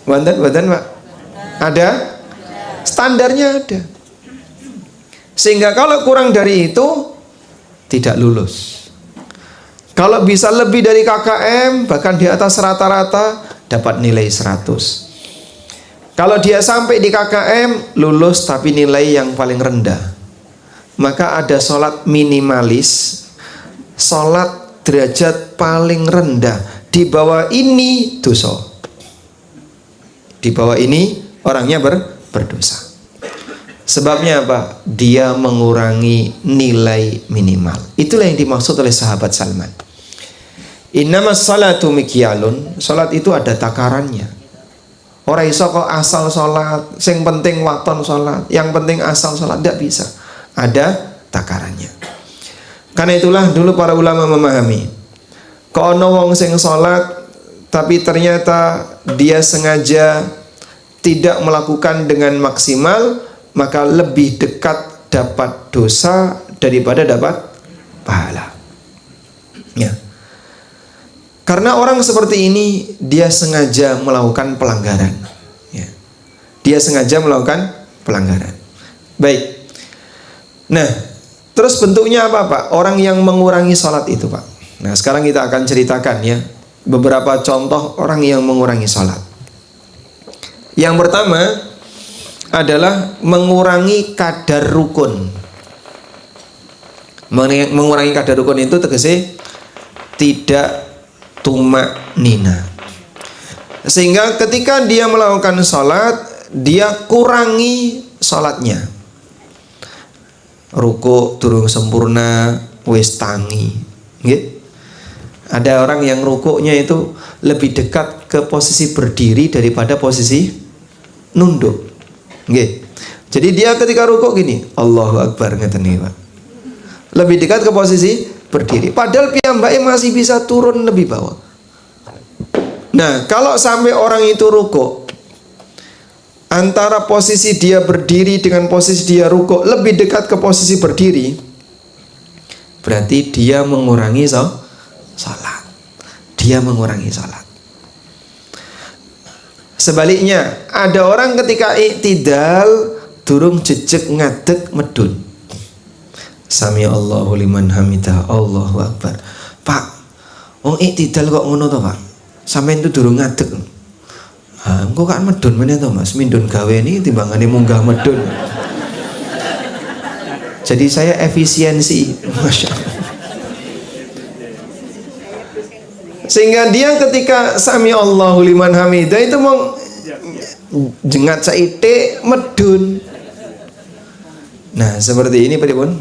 Wonten Pak? Ada? Standarnya ada. Sehingga kalau kurang dari itu tidak lulus. Kalau bisa lebih dari KKM, bahkan di atas rata-rata, dapat nilai 100. Kalau dia sampai di KKM, lulus tapi nilai yang paling rendah. Maka ada sholat minimalis, sholat derajat paling rendah, di bawah ini dosa. Di bawah ini orangnya berdosa. Sebabnya apa? Dia mengurangi nilai minimal. Itulah yang dimaksud oleh sahabat Salman. Innamas salatu mikyalun. Salat itu ada takarannya. Ora iso kok asal salat, sing penting waton salat, yang penting asal salat, tidak bisa. Ada takarannya. Karena itulah dulu para ulama memahami. Kok ono wong sing salat tapi ternyata dia sengaja tidak melakukan dengan maksimal, maka lebih dekat dapat dosa daripada dapat pahala. Ya. Karena orang seperti ini dia sengaja melakukan pelanggaran. Ya. Dia sengaja melakukan pelanggaran. Baik. Nah, terus bentuknya apa, Pak? Orang yang mengurangi sholat itu, Pak. Nah, sekarang kita akan ceritakan ya beberapa contoh orang yang mengurangi sholat. Yang pertama adalah mengurangi kadar rukun. Mengurangi kadar rukun itu tegese tidak tumak nina. Sehingga ketika dia melakukan sholat, dia kurangi sholatnya. Ruku durung sempurna, wis tangi. Nggih. Ada orang yang rukuknya itu lebih dekat ke posisi berdiri daripada posisi nunduk. Nggih. Jadi dia ketika rukuk gini, Allahu Akbar ngeten iki, Pak. Lebih dekat ke posisi berdiri. Padahal piyambake masih bisa turun lebih bawah. Nah, kalau sampai orang itu rukuk, antara posisi dia berdiri dengan posisi dia rukuk lebih dekat ke posisi berdiri, berarti dia mengurangi salat. Dia mengurangi salat. Sebaliknya, ada orang ketika iktidal durung jejeg ngadeg medun. Sami Allahu liman hamidah, Allahu Akbar. Pak, wong iktidal kok ngono to, Pak? Sampeyan itu durung ngadeg. Ah, engko kan medun meneh to, Mas. Mindun gawe ini timbangane munggah medun. Jadi saya efisiensi, Masya Allah. Sehingga dia ketika Sami Allahu liman hamidah itu mau jengat saite medun. Nah, seperti ini pripun?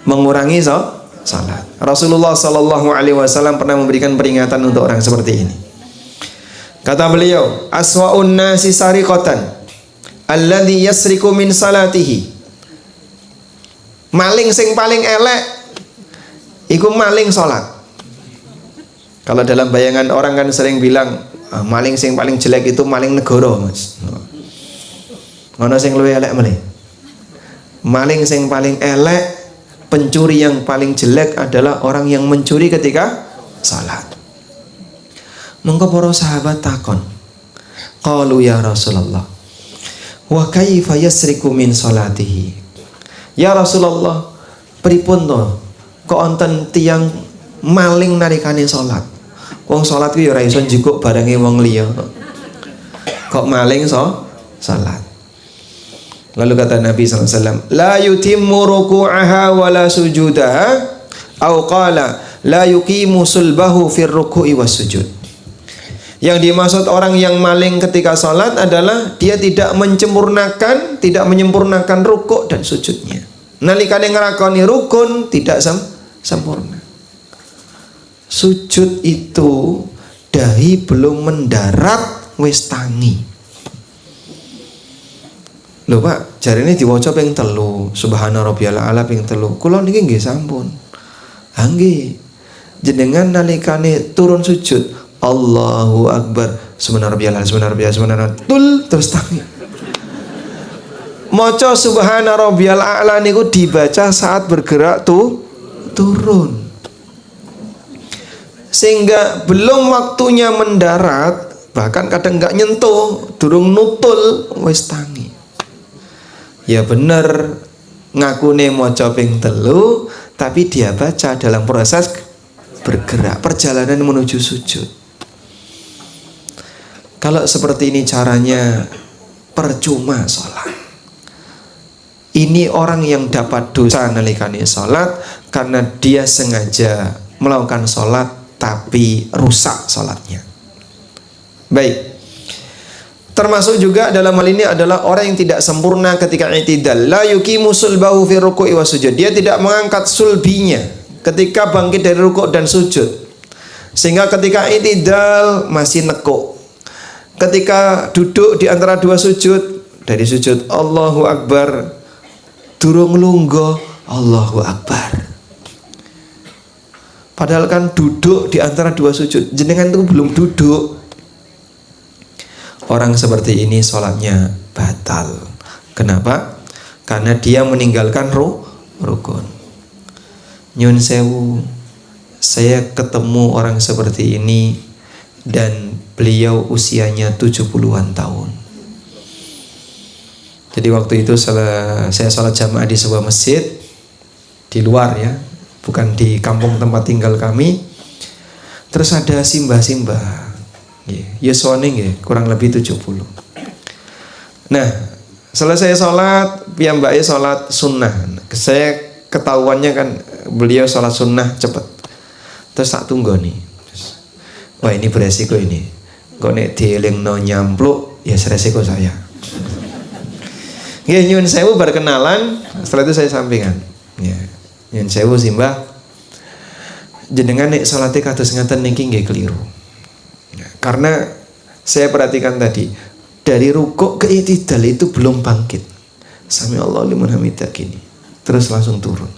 Mengurangi salat. Rasulullah Sallallahu Alaihi Wasallam pernah memberikan peringatan untuk orang seperti ini. Kata beliau, aswa'un nasi sariqatan alladhi yasriku min salatihi. Maling sing paling elek iku maling salat. Kalau dalam bayangan orang kan sering bilang maling sing paling jelek itu maling negara, Mas. Ono sing luwih elek meneh. Maling sing paling elek, pencuri yang paling jelek adalah orang yang mencuri ketika salat. Monggo para sahabat takon, qalu ya Rasulullah, wa kaifa yasriku min salatihi? Ya Rasulullah, pripun to kok wonten tiyang maling nalikane salat? Wong salat ku ya ora iso njikuk barange wong liya. Kok maling salat? Lalu kata Nabi SAW, la yutimmu ruku'aha wa la sujudaha, au qala la yuqimu sulbahu fir ruku'i was sujud. Yang dimaksud orang yang maling ketika sholat adalah dia tidak menyempurnakan rukuk dan sujudnya. Nalikane nglakoni rukun tidak sempurna. Sujud itu dahi belum mendarat wis tangi. Lho Pak, jarine diwaca ping 3, Subhana rabbiyal a'la ping 3. Kula niki nggih sampun. Ha nggih. Jenengan nalikane turun sujud, Allahu Akbar, Subhana rabbiyal a'la, Subhana rabbiyal a'la, terus tangi. Maca Subhana rabbiyal a'la niku dibaca saat bergerak turun. Sehingga belum waktunya mendarat, bahkan kadang enggak nyentuh, durung nutul wis tangi. Ya bener ngakune maca ping 3, tapi dia baca dalam proses bergerak, perjalanan menuju sujud. Kalau seperti ini caranya, percuma sholat. Ini orang yang dapat dosa nalikane sholat karena dia sengaja melakukan sholat tapi rusak sholatnya. Baik. Termasuk juga dalam hal ini adalah orang yang tidak sempurna ketika i'tidal. La yuqimu sulbahu fi ruku'i wa sujud. Dia tidak mengangkat sulbinya ketika bangkit dari rukuk dan sujud. Sehingga ketika i'tidal masih nekuk. Ketika duduk di antara dua sujud, dari sujud Allahu Akbar, durung lungguh Allahu Akbar. Padahal kan duduk di antara dua sujud, jenengan itu belum duduk. Orang seperti ini sholatnya batal. Kenapa? Karena dia meninggalkan rukun. Nyun sewu, saya ketemu orang seperti ini dan beliau usianya 70-an tahun. Jadi waktu itu saya sholat jamaah di sebuah masjid di luar ya, bukan di kampung tempat tinggal kami. Terus ada simbah-simbah, yuswane nggih, kurang lebih 70. Nah, selesai sholat, piyambake sholat sunnah. Saya ketahuannya kan beliau sholat sunnah cepat. Terus tak tunggu nih. Wah, ini beresiko ini. Kok nek dielingno nyampluk, ya resiko saya. Nggih, nyuwun sewu berkenalan, setelah itu saya sampingan. Ya, nyuwun sewu simbah. Jenengan nek salate kados ngaten niki nggih keliru. Ya, karena saya perhatikan tadi dari rukuk ke i'tidal itu belum bangkit. Sami Allahu liman hamidah gini. Terus langsung turun.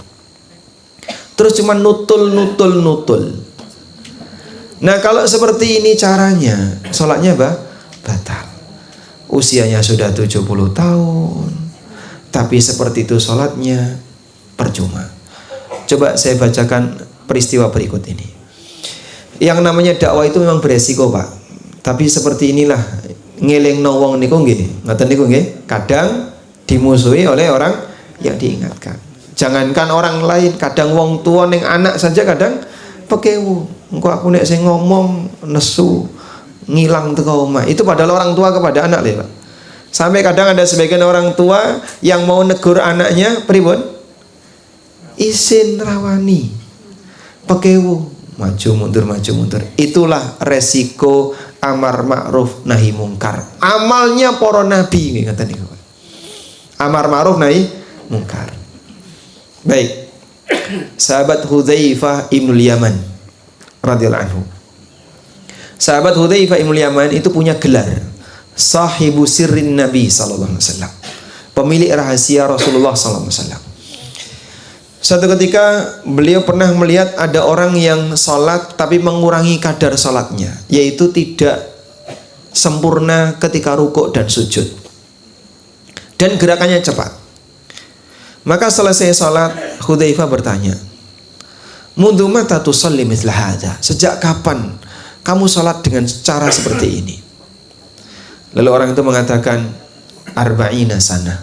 Terus cuma nutul. Nah, kalau seperti ini caranya, sholatnya batal. Usianya sudah 70 tahun, tapi seperti itu sholatnya percuma. Coba saya bacakan peristiwa berikut ini. Yang namanya dakwah itu memang beresiko, Pak. Tapi seperti inilah ngelingno wong niku nggih, ngoten niku nggih, kadang dimusuhi oleh orang yang diingatkan. Jangankan orang lain, kadang wong tua ning anak saja kadang pekewu. Engko aku nek sing ngomong nesu ngilang teko omah. Itu padahal orang tua kepada anak lho, Pak. Sampai kadang ada sebagian orang tua yang mau negur anaknya, pripun? Isin rawani. Pekewu, maju mundur. Itulah resiko amar ma'ruf nahi mungkar. Amalnya para nabi nggih ngoten niku. Amar ma'ruf nahi mungkar. Baik. Sahabat Hudzaifah Ibnul Yaman radhiyallahu anhu. Sahabat Hudzaifah Ibnul Yaman itu punya gelar sahibu sirrin Nabi sallallahu alaihi wasallam, pemilik rahasia Rasulullah sallallahu alaihi wasallam. Suatu ketika beliau pernah melihat ada orang yang sholat tapi mengurangi kadar sholatnya, yaitu tidak sempurna ketika rukuk dan sujud, dan gerakannya cepat. Maka selesai sholat, Hudzaifah bertanya, "Mundu mata tusalli mithla hadza?" Sejak kapan kamu sholat dengan cara seperti ini? Lalu orang itu mengatakan, "Arba'ina sana."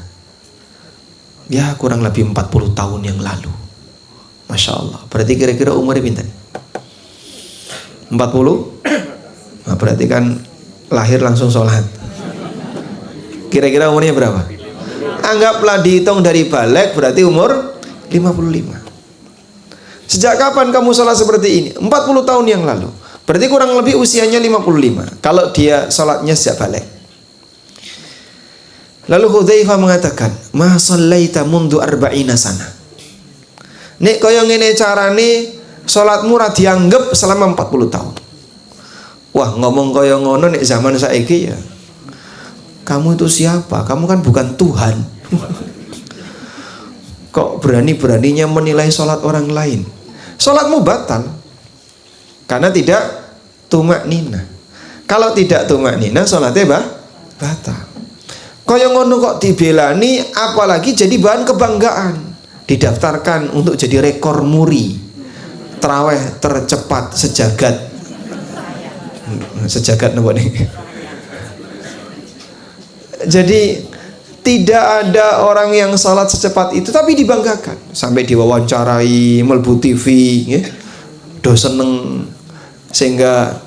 Ya, kurang lebih 40 tahun yang lalu. Masya Allah. Berarti kira-kira umurnya pinten? 40? Nah, berarti kan lahir langsung sholat. Kira-kira umurnya berapa? Anggaplah dihitung dari balik, berarti umur 55. Sejak kapan kamu sholat seperti ini? 40 tahun yang lalu. Berarti kurang lebih usianya 55 kalau dia sholatnya sejak balik. Lalu Hudzaifah mengatakan, "Ma shallaita mundu arba'ina sana." Nek kaya ngene carane sholatmu ra dianggep selama 40 tahun. Wah, ngomong kaya ngono nek zaman saiki ya. Kamu itu siapa? Kamu kan bukan Tuhan. Kok berani-beraninya menilai sholat orang lain? Sholatmu batal karena tidak tumak nina. Kalau tidak tumak nina, sholatnya batal. Kaya ngono kok dibelani, apalagi jadi bahan kebanggaan, didaftarkan untuk jadi rekor muri tarawih tercepat sejagat nopo nih. Jadi tidak ada orang yang salat secepat itu tapi dibanggakan, sampai diwawancarai mlebu TV ya. Do seneng sehingga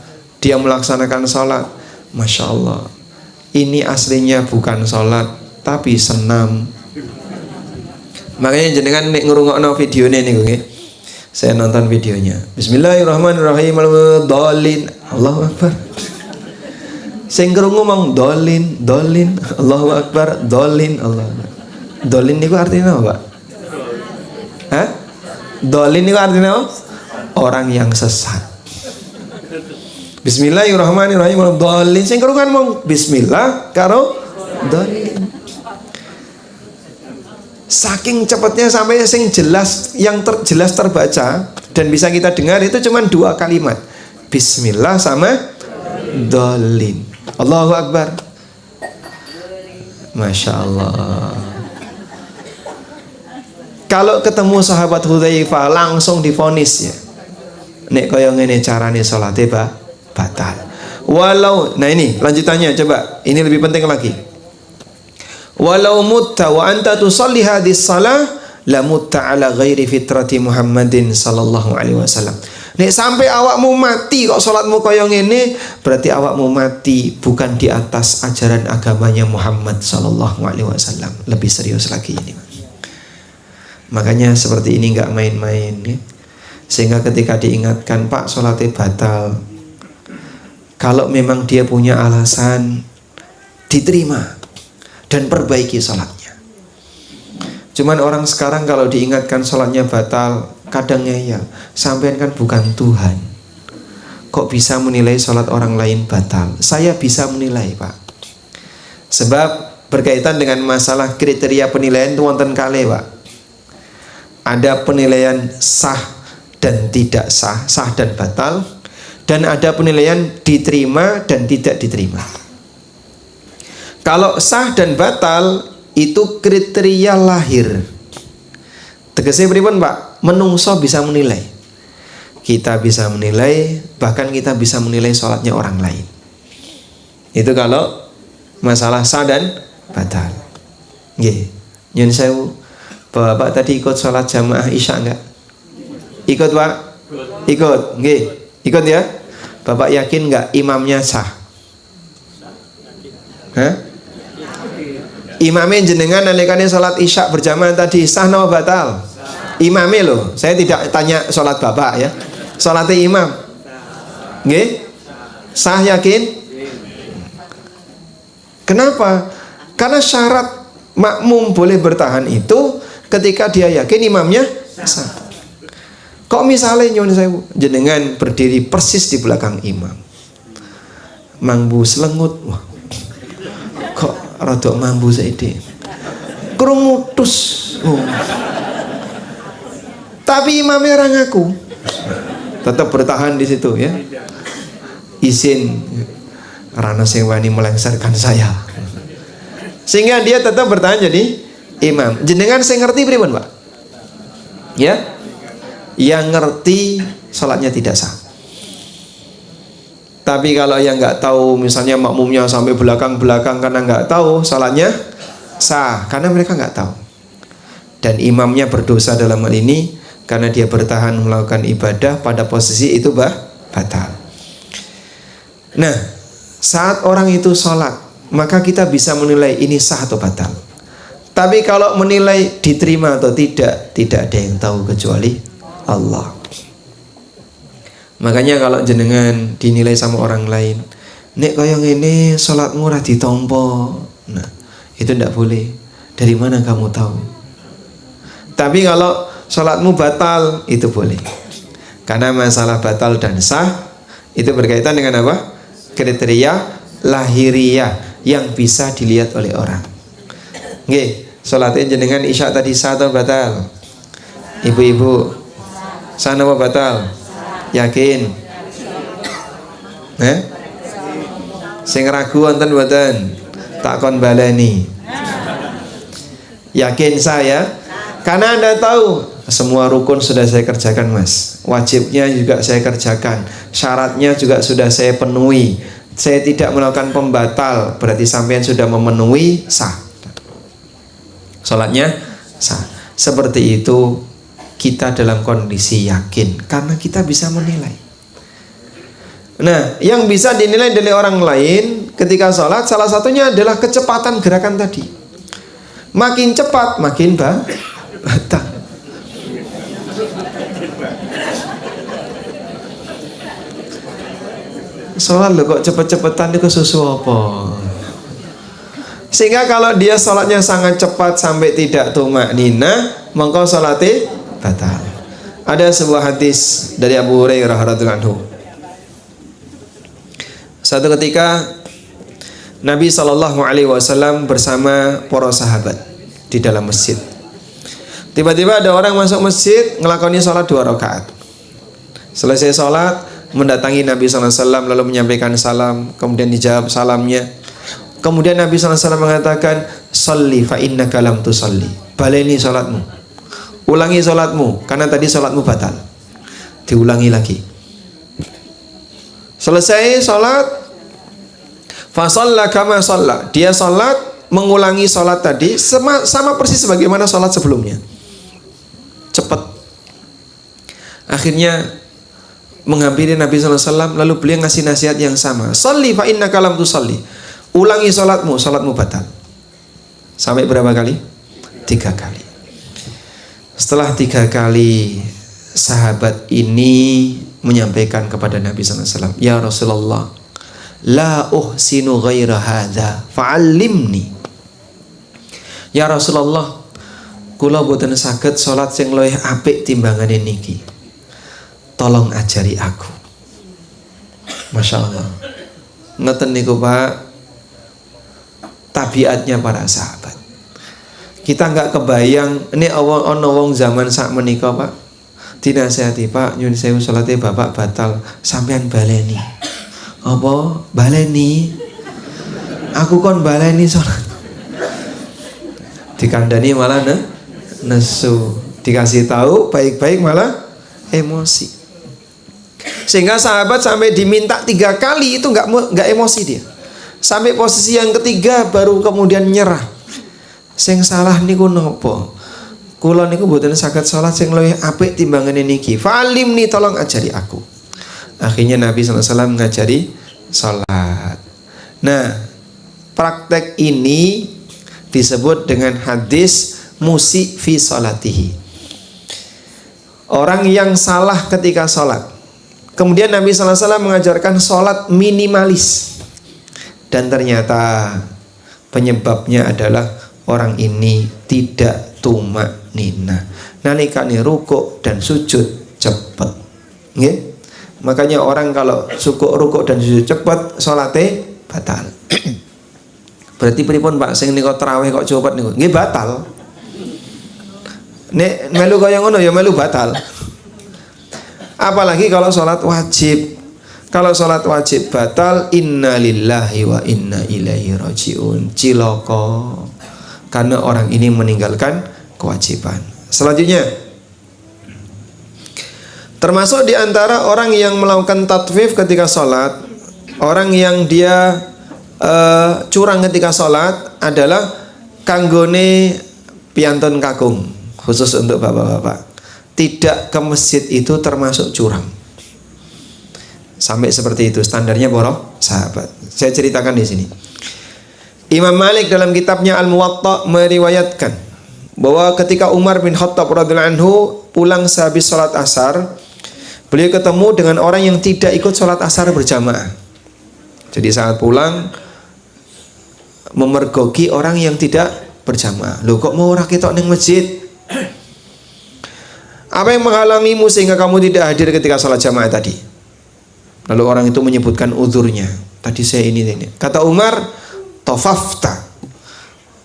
dia melaksanakan salat. Masya Allah, ini aslinya bukan salat tapi senam. Makanya jenengan nek ngrungokno videone niku nggih, Saya nonton videonya. Bismillahirrahmanirrahim. Dolin. Allahu Akbar. Sing krungu ngomong dolin, dolin. Allahu Akbar. Dolin, Allah. Dolin niku artinya apa, Pak? Hah? Dolin niku artinya apa? Orang yang sesat. Bismillahirrahmanirrahim. Dolin. Sing krungu kan ngomong bismillah karo dolin. Saking cepatnya sampai sing jelas, yang jelas terbaca dan bisa kita dengar itu cuma 2 kalimat. Bismillah sama dolin. Allahu Akbar. Masya Allah. Kalau ketemu sahabat Hudzaifah langsung divonis ya. Nek kaya ngene carane salate batal. Walau, nah ini lanjutannya coba. Ini lebih penting lagi. Walau mutta wa anta tusalli hadis salah la mutta ala ghairi fitrati Muhammadin sallallahu alaihi wasallam. Nek sampai awakmu mati kok salatmu kaya ngene, berarti awakmu mati bukan di atas ajaran agamanya Muhammad sallallahu alaihi wasallam. Lebih serius lagi ini. Makanya seperti ini enggak main-main ya. Sehingga ketika diingatkan, Pak salatnya batal, kalau memang dia punya alasan, diterima dan perbaiki sholatnya. Cuman orang sekarang kalau diingatkan sholatnya batal, kadang ngeyel. Sampean kan bukan Tuhan, kok bisa menilai sholat orang lain batal? Saya bisa menilai, Pak. Sebab berkaitan dengan masalah kriteria penilaian itu wonten kalih, Pak. Ada penilaian sah dan tidak sah, sah dan batal, dan ada penilaian diterima dan tidak diterima. Kalau sah dan batal itu kriteria lahir. Tegasnya pripun, Pak? Menungso bisa menilai. Kita bisa menilai, bahkan kita bisa menilai sholatnya orang lain. Itu kalau masalah sah dan batal. Nggih. Nyun sewu. Bapak tadi ikut sholat jamaah Isya enggak? Ikut, Pak? Ikut. Nggih. Ikut ya? Bapak yakin enggak imamnya sah? Hah? Imamnya jenengan nalikane sholat Isya berjamaah tadi sah napa batal? Imamnya loh. Saya tidak tanya sholat Bapak ya. Sholatnya imam. Nggih? Sah yakin? Kenapa? Karena syarat makmum boleh bertahan itu ketika dia yakin imamnya sah. Kok misalnya nyuwun sewu jenengan berdiri persis di belakang imam, mangbu selengut, wah, kok rada mambu saiki. Krungutus. Oh. Tapi imamnya ora ngaku. Tetap bertahan di situ ya. Izin rana sing wani melengsarkan saya. Sehingga dia tetap bertahan jadi imam. Jenengan sing ngerti pripun, Pak? Ya? Yang ngerti salatnya tidak sah. Tapi kalau yang nggak tahu, misalnya makmumnya sampai belakang-belakang karena nggak tahu, salatnya sah karena mereka nggak tahu. Dan imamnya berdosa dalam hal ini karena dia bertahan melakukan ibadah pada posisi itu batal. Nah, saat orang itu sholat, maka kita bisa menilai ini sah atau batal. Tapi kalau menilai diterima atau tidak ada yang tahu kecuali Allah. Makanya kalau jenengan dinilai sama orang lain, nek kaya ngene salatmu ora ditampa. Nah, itu ndak boleh. Dari mana kamu tahu? Tapi kalau salatmu batal, itu boleh. Karena masalah batal dan sah itu berkaitan dengan apa? Kriteria lahiriah yang bisa dilihat oleh orang. Nggih, salatnya jenengan Isya tadi sah atau batal? Ibu-ibu, sah apa batal? Yakin? Sing ragu wonten mboten? Tak kon baleni. Yakin saya? Karena Anda tahu semua rukun sudah saya kerjakan, Mas. Wajibnya juga saya kerjakan. Syaratnya juga sudah saya penuhi. Saya tidak melakukan pembatal, berarti sampean sudah memenuhi sah. Salatnya sah. Seperti itu kita dalam kondisi yakin karena kita bisa menilai. Nah, yang bisa dinilai dari orang lain ketika sholat salah satunya adalah kecepatan gerakan tadi. Makin cepat makin batal. Sholat lo kok cepet-cepetan itu susu apa? Sehingga kalau dia sholatnya sangat cepat sampai tidak tumaknina, maka sholatnya batal. Ada sebuah hadis dari Abu Hurairah radhiyallahu anhu. Satu ketika Nabi SAW bersama para sahabat di dalam masjid. Tiba-tiba ada orang masuk masjid ngelakoni sholat 2 rakaat. Selesai sholat, mendatangi Nabi SAW lalu menyampaikan salam, kemudian dijawab salamnya. Kemudian Nabi SAW mengatakan, "Sholli fa innaka lam tusalli." Baleni sholatmu, ulangi sholatmu, karena tadi sholatmu batal. Diulangi lagi. Selesai sholat, fa shalla kama shalla. Dia sholat, mengulangi sholat tadi sama persis sebagaimana sholat sebelumnya. Cepat. Akhirnya menghampiri Nabi SAW, lalu beliau ngasih nasihat yang sama. Sholli fa innaka lam tusalli. Ulangi sholatmu, sholatmu batal. Sampai berapa kali? 3 kali. Setelah 3 kali, sahabat ini menyampaikan kepada Nabi SAW, "Ya Rasulullah, la uhsinu ghaira hadha, fa'allimni." Ya Rasulullah, kula boten saged sholat sing luwih apik timbangane niki. Tolong ajari aku. Masya Allah. Ngeten niku Pak, tabiatnya para sahabat. Kita nggak kebayang ini ono wong zaman sak menika Pak. Dinasihati, "Pak, nyuwun sewu salate Bapak batal, sampean baleni." "Apa? Baleni? Aku kon baleni salat." Dikandani malah nesu, dikasih tahu baik-baik malah emosi. Sehingga sahabat sampai diminta 3 kali itu nggak emosi dia. Sampai posisi yang ketiga baru kemudian nyerah. Sing salah niku nopo? Kula niku mboten saged salat sing luwih apik timbangane niki. Fa'alimni, tolong ajari aku. Akhirnya Nabi SAW ngajari salat. Nah, praktek ini disebut dengan hadis musi fi salatihi. Orang yang salah ketika salat. Kemudian Nabi SAW mengajarkan salat minimalis. Dan ternyata penyebabnya adalah orang ini tidak tumaknina. Nalikane rukuk dan sujud cepet. Nggih? Makanya orang kalau rukuk dan sujud cepet, salate batal. Berarti pripun Pak sing nika tarawih kok cepet niku? Nggih batal. Nek melu kaya ngono ya melu batal. Apalagi kalau salat wajib. Kalau salat wajib batal, inna lillahi wa inna ilaihi rajiun. Cilaka. Karena orang ini meninggalkan kewajiban. Selanjutnya, termasuk di antara orang yang melakukan tatwif ketika salat, orang yang dia curang ketika salat adalah kanggone piantun kakung, khusus untuk bapak-bapak. Tidak ke masjid itu termasuk curang. Sampai seperti itu standarnya para sahabat. Saya ceritakan di sini. Imam Malik dalam kitabnya Al-Muwatta meriwayatkan bahwa ketika Umar bin Khattab radhiyallahu anhu pulang sehabis salat asar, beliau ketemu dengan orang yang tidak ikut salat asar berjamaah. Jadi saat pulang memergoki orang yang tidak berjamaah. Loh kok mau ora ketok ning masjid? Apa yang menghalangimu sehingga kamu tidak hadir ketika salat jamaah tadi? Lalu orang itu menyebutkan uzurnya. Tadi saya ini. Kata Umar, tofafta,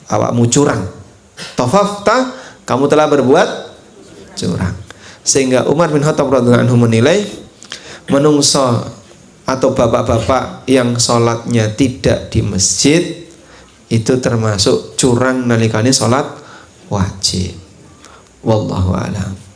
awakmu curang. Tofafta, kamu telah berbuat curang. Sehingga Umar bin Khattab radhiyallahu anhu menilai menungso atau bapak-bapak yang sholatnya tidak di masjid itu termasuk curang nalikane sholat wajib. Wallahu a'lam.